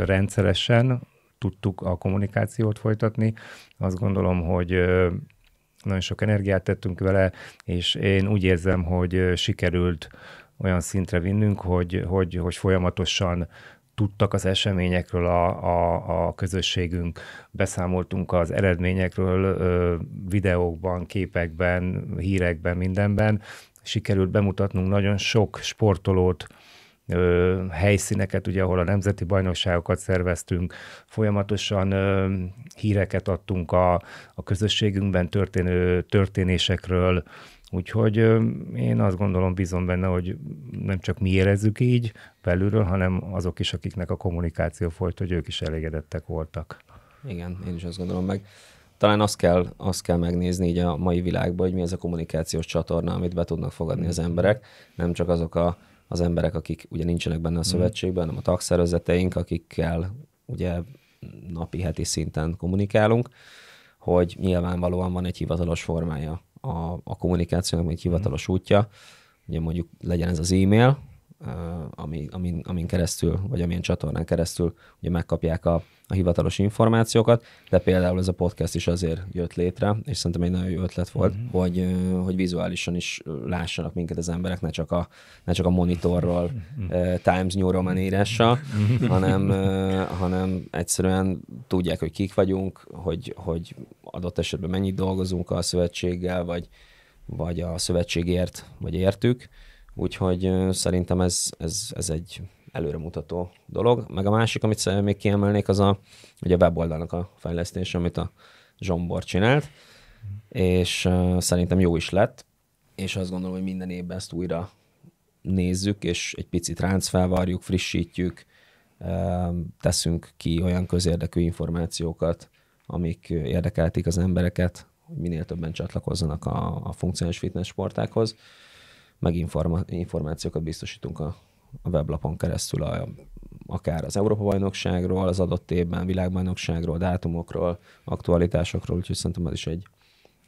Rendszeresen tudtuk a kommunikációt folytatni. Azt gondolom, hogy nagyon sok energiát tettünk vele, és én úgy érzem, hogy sikerült olyan szintre vinnünk, hogy folyamatosan tudtak az eseményekről a közösségünk, beszámoltunk az eredményekről videókban, képekben, hírekben, mindenben. Sikerült bemutatnunk nagyon sok sportolót, helyszíneket, ugye, ahol a nemzeti bajnokságokat szerveztünk, folyamatosan híreket adtunk a közösségünkben történő történésekről, úgyhogy én azt gondolom, bízom benne, hogy nem csak mi érezzük így belülről, hanem azok is, akiknek a kommunikáció folyt, hogy ők is elégedettek voltak. Igen, én is azt gondolom meg. Talán azt kell megnézni így a mai világban, hogy mi ez a kommunikációs csatorna, amit be tudnak fogadni az emberek, nem csak azok az emberek, akik ugye nincsenek benne a szövetségben, hanem a tagszervezeteink, akikkel ugye napi, heti szinten kommunikálunk, hogy nyilvánvalóan van egy hivatalos formája a kommunikációnak, egy hivatalos útja, ugye mondjuk legyen ez az e-mail, amin keresztül, vagy amilyen csatornán keresztül ugye megkapják a hivatalos információkat, de például ez a podcast is azért jött létre, és szerintem egy nagyon jó ötlet volt, hogy vizuálisan is lássanak minket az emberek, ne csak a monitorról Times New Roman írással, hanem egyszerűen tudják, hogy kik vagyunk, hogy adott esetben mennyit dolgozunk a szövetséggel, vagy a szövetségért, vagy értük. Úgyhogy szerintem ez egy előremutató dolog. Meg a másik, amit még kiemelnék, az ugye a weboldalnak a fejlesztése, amit a Zsombor csinált, és szerintem jó is lett, és azt gondolom, hogy minden évben ezt újra nézzük, és egy picit ráncfelvarjuk, frissítjük, teszünk ki olyan közérdekű információkat, amik érdekelték az embereket, hogy minél többen csatlakozzanak a funkcionális fitness sportákhoz, meg információkat biztosítunk a weblapon keresztül, akár az Európa-bajnokságról, az adott évben, világbajnokságról, dátumokról, aktualitásokról, úgyhogy szerintem ez is egy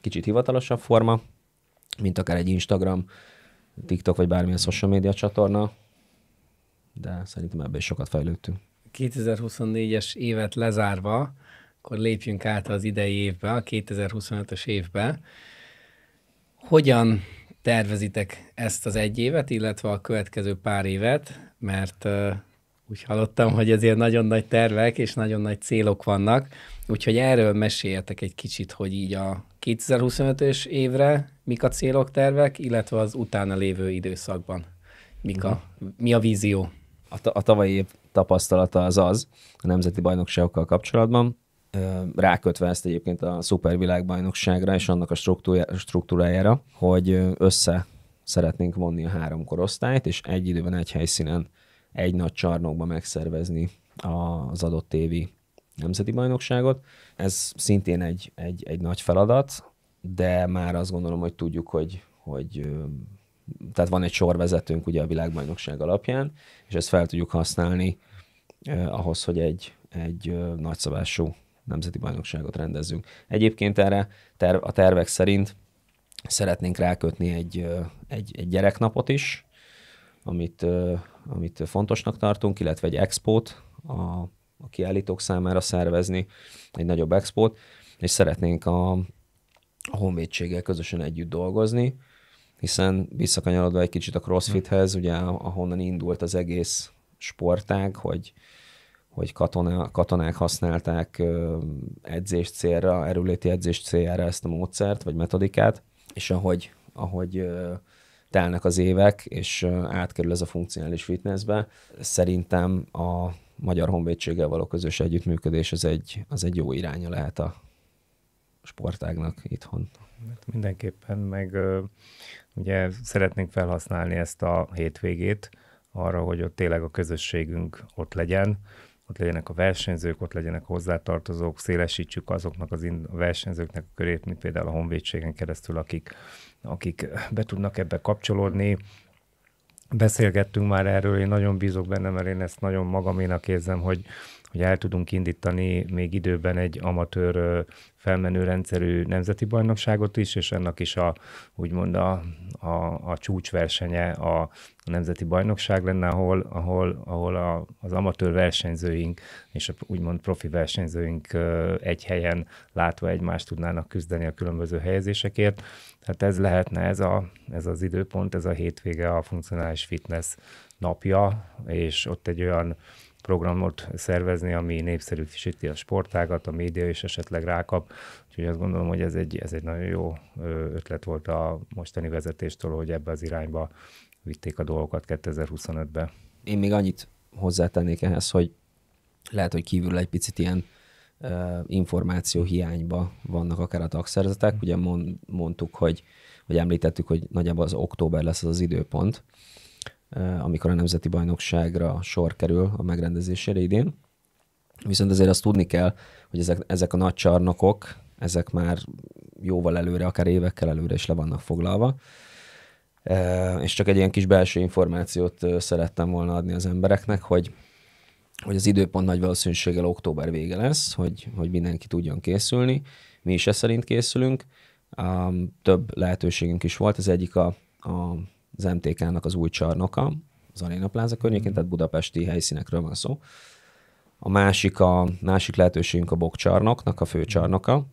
kicsit hivatalosabb forma, mint akár egy Instagram, TikTok vagy bármilyen social media csatorna, de szerintem ebben is sokat fejlődtünk. 2024-es évet lezárva, akkor lépjünk át az idei évbe, a 2025-ös évbe. Hogyan tervezitek ezt az egy évet, illetve a következő pár évet, mert úgy hallottam, hogy ezért nagyon nagy tervek és nagyon nagy célok vannak, úgyhogy erről meséljetek egy kicsit, hogy így a 2025-ös évre mik a célok, tervek, illetve az utána lévő időszakban mi a vízió? A tavalyi év tapasztalata az a nemzeti bajnokságokkal kapcsolatban, rákötve ezt egyébként a szupervilágbajnokságra és annak a struktúrájára, hogy össze szeretnénk vonni a 3 korosztályt, és egy időben egy helyszínen, egy nagy csarnokban megszervezni az adott évi nemzeti bajnokságot. Ez szintén egy nagy feladat, de már azt gondolom, hogy tudjuk, hogy tehát van egy sorvezetőnk ugye a világbajnokság alapján, és ezt fel tudjuk használni ahhoz, hogy egy nagyszabású nemzeti bajnokságot rendezzünk. Egyébként erre a tervek szerint szeretnénk rákötni egy gyereknapot is, amit fontosnak tartunk, illetve egy expót a kiállítók számára szervezni, egy nagyobb expót, és szeretnénk a honvédséggel közösen együtt dolgozni, hiszen visszakanyarodva egy kicsit a CrossFithez, ugye ahonnan indult az egész sportág, hogy katonák használták edzés célra, erőléti edzés céljára ezt a módszert, vagy metodikát, és ahogy telnek az évek, és átkerül ez a funkcionális fitnessbe, szerintem a Magyar Honvédséggel való közös együttműködés az egy jó iránya lehet a sportágnak itthon. Mindenképpen, meg ugye szeretnénk felhasználni ezt a hétvégét arra, hogy ott tényleg a közösségünk ott legyenek a versenyzők, ott legyenek a hozzátartozók, szélesítsük azoknak a versenyzőknek a körét, mint például a Honvédségen keresztül, akik be tudnak ebbe kapcsolódni. Beszélgettünk már erről, én nagyon bízok benne, mert én ezt nagyon magaménak érzem, hogy el tudunk indítani még időben egy amatőr felmenő rendszerű nemzeti bajnokságot is, és ennek is úgymond a csúcsversenye a nemzeti bajnokság lenne, ahol az amatőr versenyzőink és úgymond profi versenyzőink egy helyen látva egymást tudnának küzdeni a különböző helyezésekért. Tehát ez lehetne ez az időpont, ez a hétvége a funkcionális fitness napja, és ott egy olyan programot szervezni, ami népszerűsíti a sportágat, a média is esetleg rákap. Úgyhogy azt gondolom, hogy ez egy nagyon jó ötlet volt a mostani vezetéstől, hogy ebbe az irányba vitték a dolgokat 2025-be. Én még annyit hozzátennék ehhez, hogy lehet, hogy kívül egy picit ilyen információ hiányba vannak akár a tagszervezetek. Ugye mondtuk, hogy említettük, hogy nagyjából az október lesz az időpont, amikor a nemzeti bajnokságra sor kerül a megrendezésére idén. Viszont azért azt tudni kell, hogy ezek a nagy csarnokok, ezek már jóval előre, akár évekkel előre is le vannak foglalva. És csak egy ilyen kis belső információt szerettem volna adni az embereknek, hogy az időpont nagy valószínűséggel október vége lesz, hogy mindenki tudjon készülni. Mi is ezt szerint készülünk. Több lehetőségünk is volt. Az egyik az MTK-nak az új csarnoka, az Arena Plaza környékén, tehát budapesti helyszínekről van szó. A másik lehetőségünk a Bokcsarnoknak, a főcsarnoka.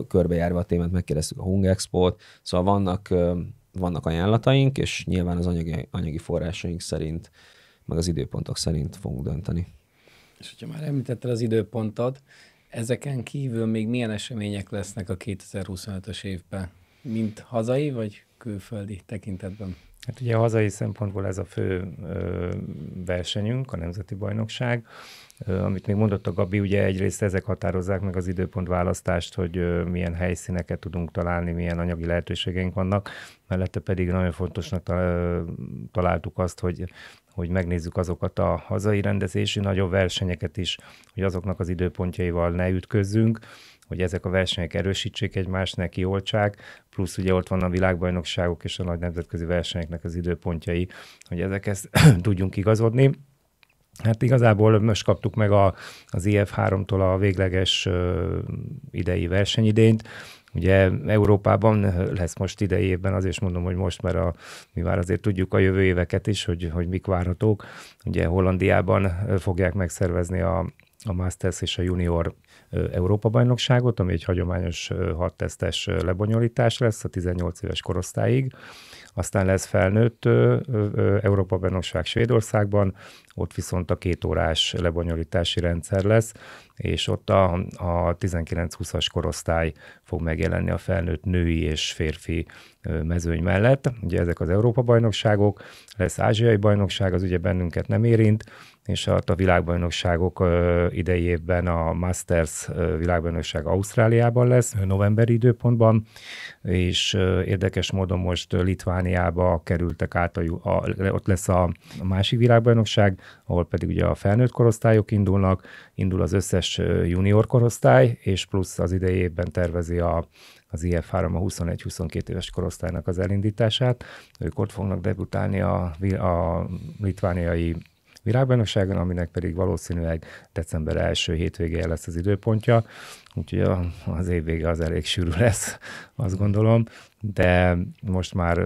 Körbejárva a témát megkérdeztük a Hung Expo-t, szóval vannak ajánlataink, és nyilván az anyagi forrásaink szerint, meg az időpontok szerint fogunk dönteni. És hogyha már említetted az időpontot, ezeken kívül még milyen események lesznek a 2025-ös évben? Mint hazai vagy külföldi tekintetben? Hát ugye a hazai szempontból ez a fő versenyünk, a Nemzeti Bajnokság. Amit még mondott a Gabi, ugye egyrészt ezek határozzák meg az időpontválasztást, hogy milyen helyszíneket tudunk találni, milyen anyagi lehetőségeink vannak. Mellette pedig nagyon fontosnak találtuk azt, hogy megnézzük azokat a hazai rendezési nagyobb versenyeket is, hogy azoknak az időpontjaival ne ütközzünk, hogy ezek a versenyek erősítsék egymást, ne kioltsák, plusz ugye ott van a világbajnokságok és a nagy nemzetközi versenyeknek az időpontjai, hogy ezekhez tudjunk igazodni. Hát igazából most kaptuk meg az IF3-tól a végleges idei versenyidényt. Ugye Európában lesz most idei évben, azért mondom, hogy most, mert mi már azért tudjuk a jövő éveket is, hogy mik várhatók. Ugye Hollandiában fogják megszervezni a Masters és a Junior Európa-bajnokságot, ami egy hagyományos 6 tesztes lebonyolítás lesz a 18 éves korosztályig. Aztán lesz felnőtt Európa-bajnokság Svédországban, ott viszont a 2 órás lebonyolítási rendszer lesz, és ott a 19-20-as korosztály fog megjelenni a felnőtt női és férfi mezőny mellett. Ugye ezek az Európa-bajnokságok, lesz ázsiai bajnokság, az ugye bennünket nem érint, és a világbajnokságok idei évben a Masters világbajnokság Ausztráliában lesz, novemberi időpontban, és érdekes módon most Litvániába kerültek át, ott lesz a másik világbajnokság, ahol pedig ugye a felnőtt korosztályok indul az összes junior korosztály, és plusz az idei évben tervezi az IF3 a 21-22 éves korosztálynak az elindítását. Ők ott fognak debütálni a litvániai világbajnokságon, aminek pedig valószínűleg december első hétvégéje lesz az időpontja, úgyhogy az év vége az elég sűrű lesz, azt gondolom, de most már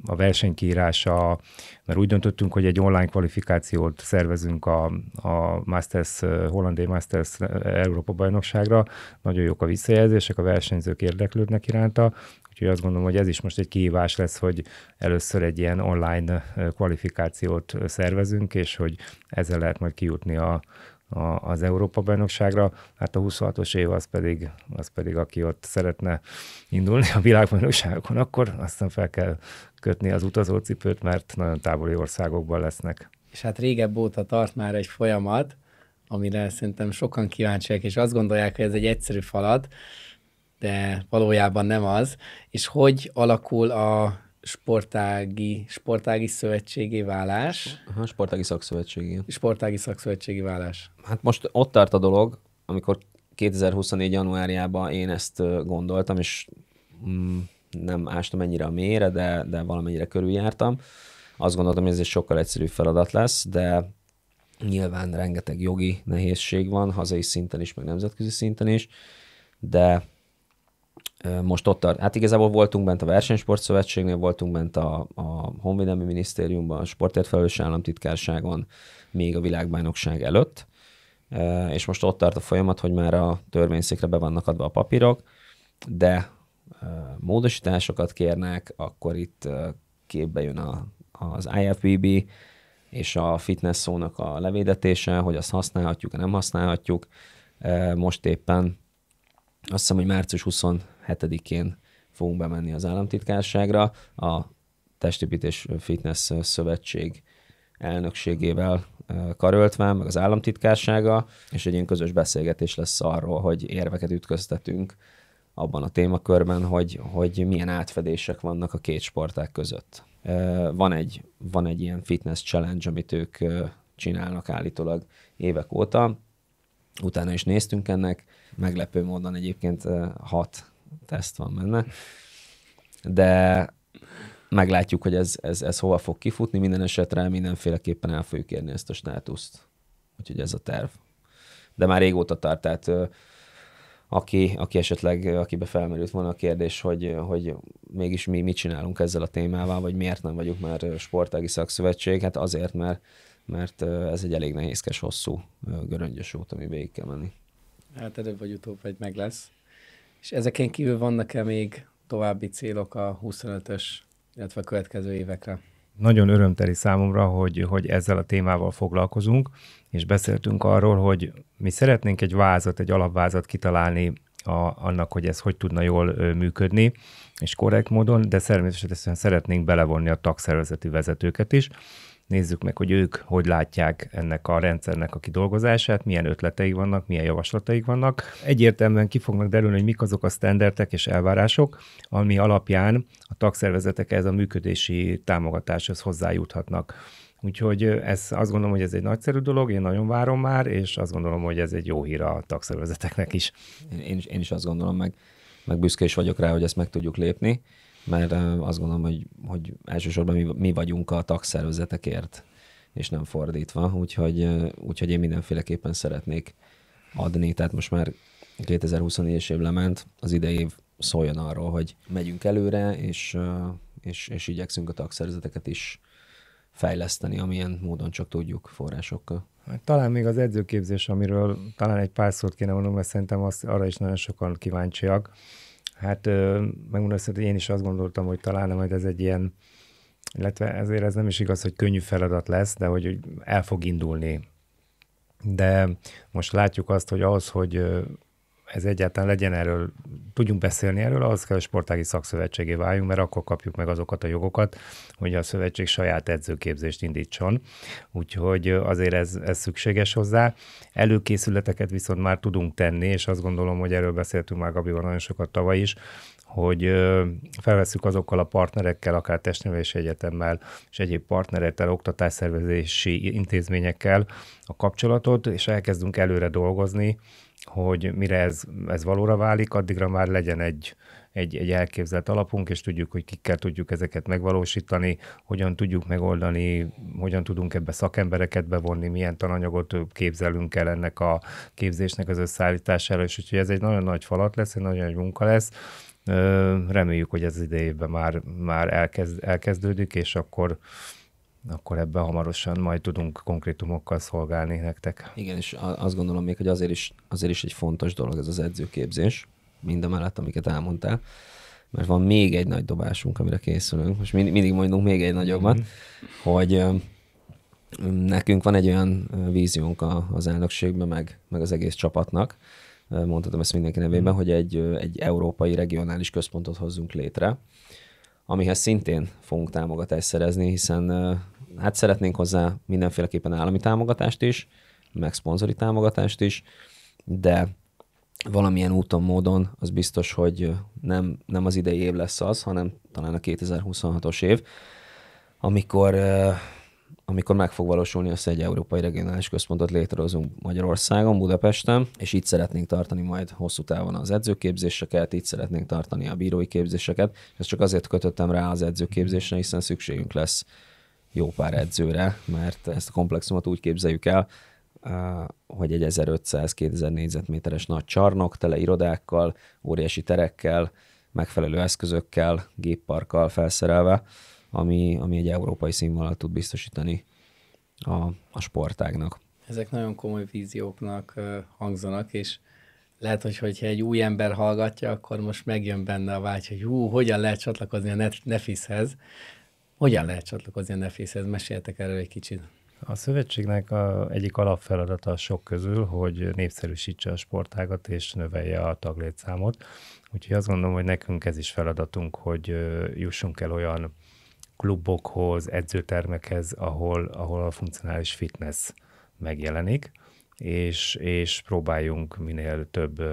a versenykiírása, mert úgy döntöttünk, hogy egy online kvalifikációt szervezünk a Masters, Hollandia Masters Európa-bajnokságra. Nagyon jók a visszajelzések, a versenyzők érdeklődnek iránta, úgyhogy azt gondolom, hogy ez is most egy kihívás lesz, hogy először egy ilyen online kvalifikációt szervezünk, és hogy ezzel lehet majd kijutni az Európa-bajnokságra. Hát a 26-os év az pedig aki ott szeretne indulni a világbajnokságokon, akkor aztán fel kell kötni az utazócipőt, mert nagyon távoli országokban lesznek. És hát régebb óta tart már egy folyamat, amire szerintem sokan kíváncsiak, és azt gondolják, hogy ez egy egyszerű falat, de valójában nem az. És hogy alakul a sportági szövetségi válás? Aha, sportági szakszövetségi. Sportági szakszövetségi válás. Hát most ott tart a dolog, amikor 2024. januárjában én ezt gondoltam, és nem ástam ennyire a mélyre, de valamennyire körüljártam. Azt gondoltam, hogy ez egy sokkal egyszerűbb feladat lesz, de nyilván rengeteg jogi nehézség van, hazai szinten is, meg nemzetközi szinten is, de most ott tart. Hát igazából voltunk bent a Versenysport Szövetségnél, voltunk bent a Honvédelmi Minisztériumban, a Sportért felelős államtitkárságon, még a világbajnokság előtt, és most ott tart a folyamat, hogy már a törvényszékre be vannak adva a papírok, de módosításokat kérnek, akkor itt képbe jön az IFBB és a fitness szónak a levédetése, hogy azt használhatjuk, nem használhatjuk. Most éppen azt hiszem, hogy március 27-én fogunk bemenni az államtitkárságra, a Testépítés Fitness Szövetség elnökségével karöltve, meg az államtitkársága, és egy ilyen közös beszélgetés lesz arról, hogy érveket ütköztetünk abban a témakörben, hogy milyen átfedések vannak a két sportág között. Van egy ilyen fitness challenge, amit ők csinálnak állítólag évek óta. Utána is néztünk ennek, meglepő módon egyébként 6 teszt van benne, de meglátjuk, hogy ez hova fog kifutni, minden esetre mindenféleképpen el fogjuk érni ezt a státuszt. Úgyhogy ez a terv. De már régóta tart, tehát aki esetleg, akibe felmerült volna a kérdés, hogy mégis mi mit csinálunk ezzel a témával, vagy miért nem vagyunk már sportági szakszövetség, hát azért, mert ez egy elég nehézkes, hosszú göröngyös út, ami végig kell menni. Hát előbb vagy utóbb vagy meg lesz. És ezeken kívül vannak-e még további célok a 25-ös, illetve a következő évekre? Nagyon örömteli számomra, hogy ezzel a témával foglalkozunk, és beszéltünk arról, hogy mi szeretnénk egy alapvázat kitalálni annak, hogy ez hogy tudna jól működni, és korrekt módon, de természetesen szeretnénk belevonni a tagszervezeti vezetőket is. Nézzük meg, hogy ők hogy látják ennek a rendszernek a kidolgozását, milyen ötleteik vannak, milyen javaslataik vannak. Egyértelműen ki fognak derülni, hogy mik azok a sztenderdek és elvárások, ami alapján a tagszervezetek ez a működési támogatáshoz hozzájuthatnak. Úgyhogy azt gondolom, hogy ez egy nagyszerű dolog, én nagyon várom már, és azt gondolom, hogy ez egy jó hír a tagszervezeteknek is. Én is azt gondolom, meg büszke is vagyok rá, hogy ezt meg tudjuk lépni, mert azt gondolom, hogy elsősorban mi vagyunk a tagszervezetekért, és nem fordítva, úgyhogy én mindenféleképpen szeretnék adni, tehát most már 2024-es év lement, az idei év szóljon arról, hogy megyünk előre, és igyekszünk a tagszervezeteket is fejleszteni, amilyen módon csak tudjuk forrásokkal. Talán még az edzőképzés, amiről talán egy pár szót kéne mondom, mert szerintem arra is nagyon sokan kíváncsiak. Hát megmondom, hogy én is azt gondoltam, hogy talán majd ez egy ilyen, illetve ezért ez nem is igaz, hogy könnyű feladat lesz, de hogy el fog indulni. De most látjuk azt, hogy ahhoz, hogy ez egyáltalán legyen erről, tudjunk beszélni erről, ahhoz kell, hogy sportági szakszövetségé váljunk, mert akkor kapjuk meg azokat a jogokat, hogy a szövetség saját edzőképzést indítson. Úgyhogy azért ez szükséges hozzá. Előkészületeket viszont már tudunk tenni, és azt gondolom, hogy erről beszéltünk már Gabival nagyon sokat tavaly is, hogy felvesszük azokkal a partnerekkel, akár testnevelési egyetemmel és egyéb partnerekkel, oktatásszervezési intézményekkel a kapcsolatot, és elkezdünk előre dolgozni, hogy mire ez valóra válik, addigra már legyen egy elképzelt alapunk, és tudjuk, hogy kikkel tudjuk ezeket megvalósítani, hogyan tudjuk megoldani, hogyan tudunk ebbe szakembereket bevonni, milyen tananyagot képzelünk el ennek a képzésnek az összeállítására, és úgyhogy ez egy nagyon nagy falat lesz, egy nagyon nagy munka lesz, Reméljük, hogy ez idejében már elkezdődik, és akkor ebben hamarosan majd tudunk konkrétumokkal szolgálni nektek. Igen, és azt gondolom még, hogy azért is egy fontos dolog ez az edzőképzés, mindamellett, amiket elmondtál, mert van még egy nagy dobásunk, amire készülünk. Most mindig mondunk még egy nagyobbat, hogy nekünk van egy olyan víziónk az elnökségben, meg az egész csapatnak, mondhatom ezt mindenki nevében, hogy egy európai regionális központot hozzunk létre, amihez szintén fogunk támogatást szerezni, hiszen hát szeretnénk hozzá mindenféleképpen állami támogatást is, meg szponzori támogatást is, de valamilyen úton, módon az biztos, hogy nem az idei év lesz az, hanem talán a 2026-os év, amikor meg fog valósulni, azt egy európai regionális központot létrehozunk Magyarországon, Budapesten, és itt szeretnénk tartani majd hosszú távon az edzőképzéseket, itt szeretnénk tartani a bírói képzéseket. Ezt csak azért kötöttem rá az edzőképzésre, hiszen szükségünk lesz jó pár edzőre, mert ezt a komplexumot úgy képzeljük el, hogy egy 1500-2000 négyzetméteres nagy csarnok, tele irodákkal, óriási terekkel, megfelelő eszközökkel, gépparkkal felszerelve, ami egy európai színvonalat tud biztosítani a sportágnak. Ezek nagyon komoly vízióknak hangzanak, és lehet, hogyha egy új ember hallgatja, akkor most megjön benne a vágy, hogy hogyan lehet csatlakozni a Nefishez. Hogyan lehet csatlakozni a Nefishez? Meséljetek erről egy kicsit. A szövetségnek egyik alapfeladata a sok közül, hogy népszerűsítse a sportágat és növelje a taglétszámot. Úgyhogy azt gondolom, hogy nekünk ez is feladatunk, hogy jussunk el olyan klubokhoz, edzőtermekhez, ahol a funkcionális fitness megjelenik, és próbáljunk minél több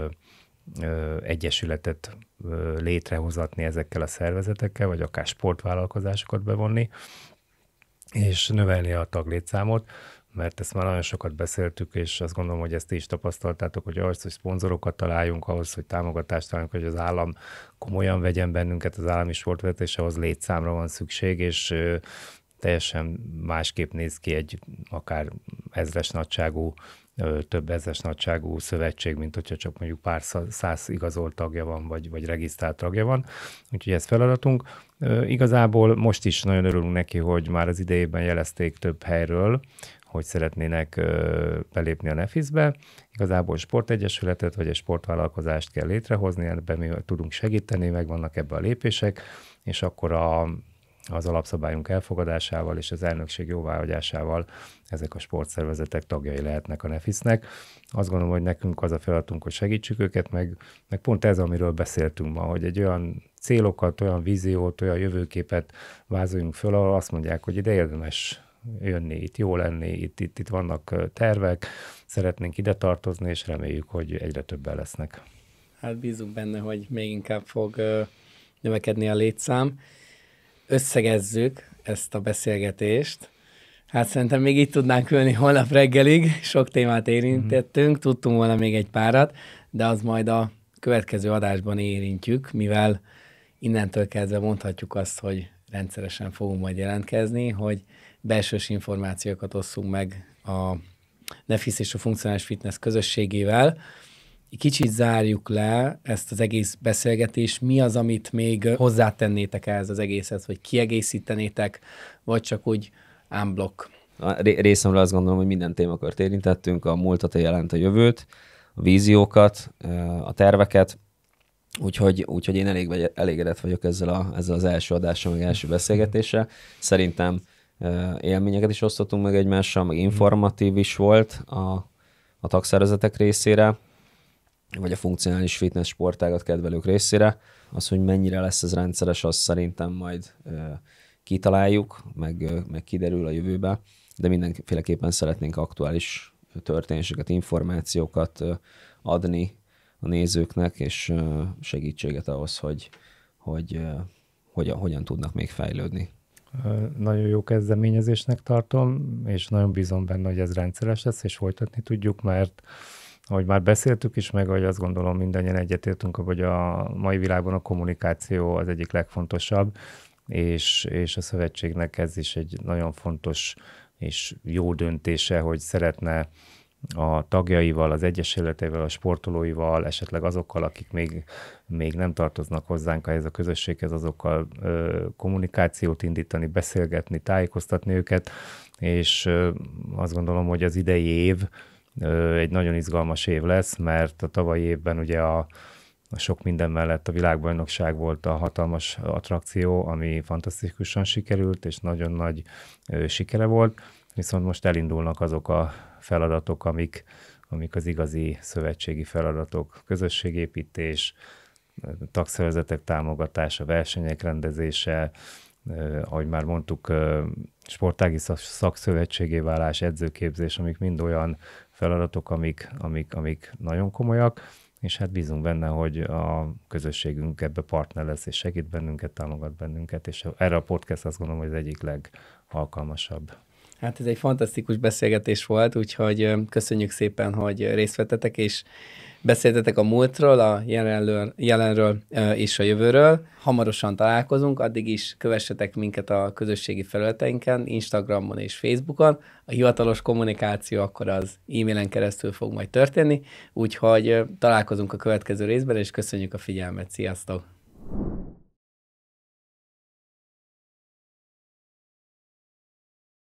egyesületet létrehozatni ezekkel a szervezetekkel, vagy akár sportvállalkozásokat bevonni, és növelni a taglétszámot, mert ezt már nagyon sokat beszéltük, és azt gondolom, hogy ezt is tapasztaltátok, hogy ahhoz, hogy szponzorokat találjunk, ahhoz, hogy támogatást találjunk, hogy az állam komolyan vegyen bennünket, az állami sportvezetés, ahhoz létszámra van szükség, és teljesen másképp néz ki egy akár ezres nagyságú, több ezres nagyságú szövetség, mint hogyha csak mondjuk pár száz igazolt tagja van, vagy regisztrált tagja van. Úgyhogy ez feladatunk. Igazából most is nagyon örülünk neki, hogy már az idejében jelezték több helyről, hogy szeretnének belépni a Nefisbe. Igazából sportegyesületet vagy egy sportvállalkozást kell létrehozni, ebben mi tudunk segíteni, meg vannak ebben a lépések, és akkor az alapszabályunk elfogadásával és az elnökség jóváhagyásával ezek a sportszervezetek tagjai lehetnek a Nefisnek. Azt gondolom, hogy nekünk az a feladatunk, hogy segítsük őket, meg pont ez, amiről beszéltünk ma, hogy egy olyan célokat, olyan víziót, olyan jövőképet vázoljunk föl, ahol azt mondják, hogy ide érdemes jönni, itt jó lenni, itt vannak tervek, szeretnénk ide tartozni, és reméljük, hogy egyre többen lesznek. Hát bízunk benne, hogy még inkább fog növekedni a létszám. Összegezzük ezt a beszélgetést. Hát szerintem még itt tudnánk ülni holnap reggelig, sok témát érintettünk, tudtunk volna még egy párat, de az majd a következő adásban érintjük, mivel innentől kezdve mondhatjuk azt, hogy rendszeresen fogunk majd jelentkezni, hogy belsős információkat osszunk meg a Nefis és a funkcionális fitness közösségével. Kicsit zárjuk le ezt az egész beszélgetést. Mi az, amit még hozzátennétek ehhez az egészhez, vagy kiegészítenétek, vagy csak úgy unblock? Részemről azt gondolom, hogy minden témakört érintettünk, a múltat, a jelent, a jövőt, a víziókat, a terveket, úgyhogy én elégedett vagyok ezzel az első adással, meg első beszélgetéssel. Szerintem élményeket is osztottunk meg egymással, meg informatív is volt a tagszervezetek részére, vagy a funkcionális fitness sportágat kedvelők részére. Az, hogy mennyire lesz ez rendszeres, azt szerintem majd kitaláljuk, meg kiderül a jövőbe, de mindenféleképpen szeretnénk aktuális történéseket, információkat adni a nézőknek, és segítséget ahhoz, hogy hogyan tudnak még fejlődni. Nagyon jó kezdeményezésnek tartom, és nagyon bízom benne, hogy ez rendszeres lesz, és folytatni tudjuk, mert ahogy már beszéltük is, meg ahogy azt gondolom mindannyian egyetértünk, hogy a mai világban a kommunikáció az egyik legfontosabb, és a szövetségnek ez is egy nagyon fontos és jó döntése, hogy szeretne a tagjaival, az egyesületeivel, a sportolóival, esetleg azokkal, akik még nem tartoznak hozzánk ehhez a közösséghez, azokkal kommunikációt indítani, beszélgetni, tájékoztatni őket, és azt gondolom, hogy az idei év egy nagyon izgalmas év lesz, mert a tavalyi évben ugye a sok minden mellett a világbajnokság volt a hatalmas attrakció, ami fantasztikusan sikerült, és nagyon nagy sikere volt, viszont most elindulnak azok a feladatok, amik az igazi szövetségi feladatok, közösségépítés, tagszervezetek támogatása, versenyek rendezése, ahogy már mondtuk, sportági szakszövetségé válás, edzőképzés, amik mind olyan feladatok, amik nagyon komolyak, és hát bízunk benne, hogy a közösségünk ebbe partner lesz, és segít bennünket, támogat bennünket, és erre a podcast azt gondolom, hogy az egyik legalkalmasabb. Hát ez egy fantasztikus beszélgetés volt, úgyhogy köszönjük szépen, hogy részt vettetek, és beszéltetek a múltról, a jelenről és a jövőről. Hamarosan találkozunk, addig is kövessetek minket a közösségi felületeinken, Instagramon és Facebookon. A hivatalos kommunikáció akkor az e-mailen keresztül fog majd történni, úgyhogy találkozunk a következő részben, és köszönjük a figyelmet. Sziasztok!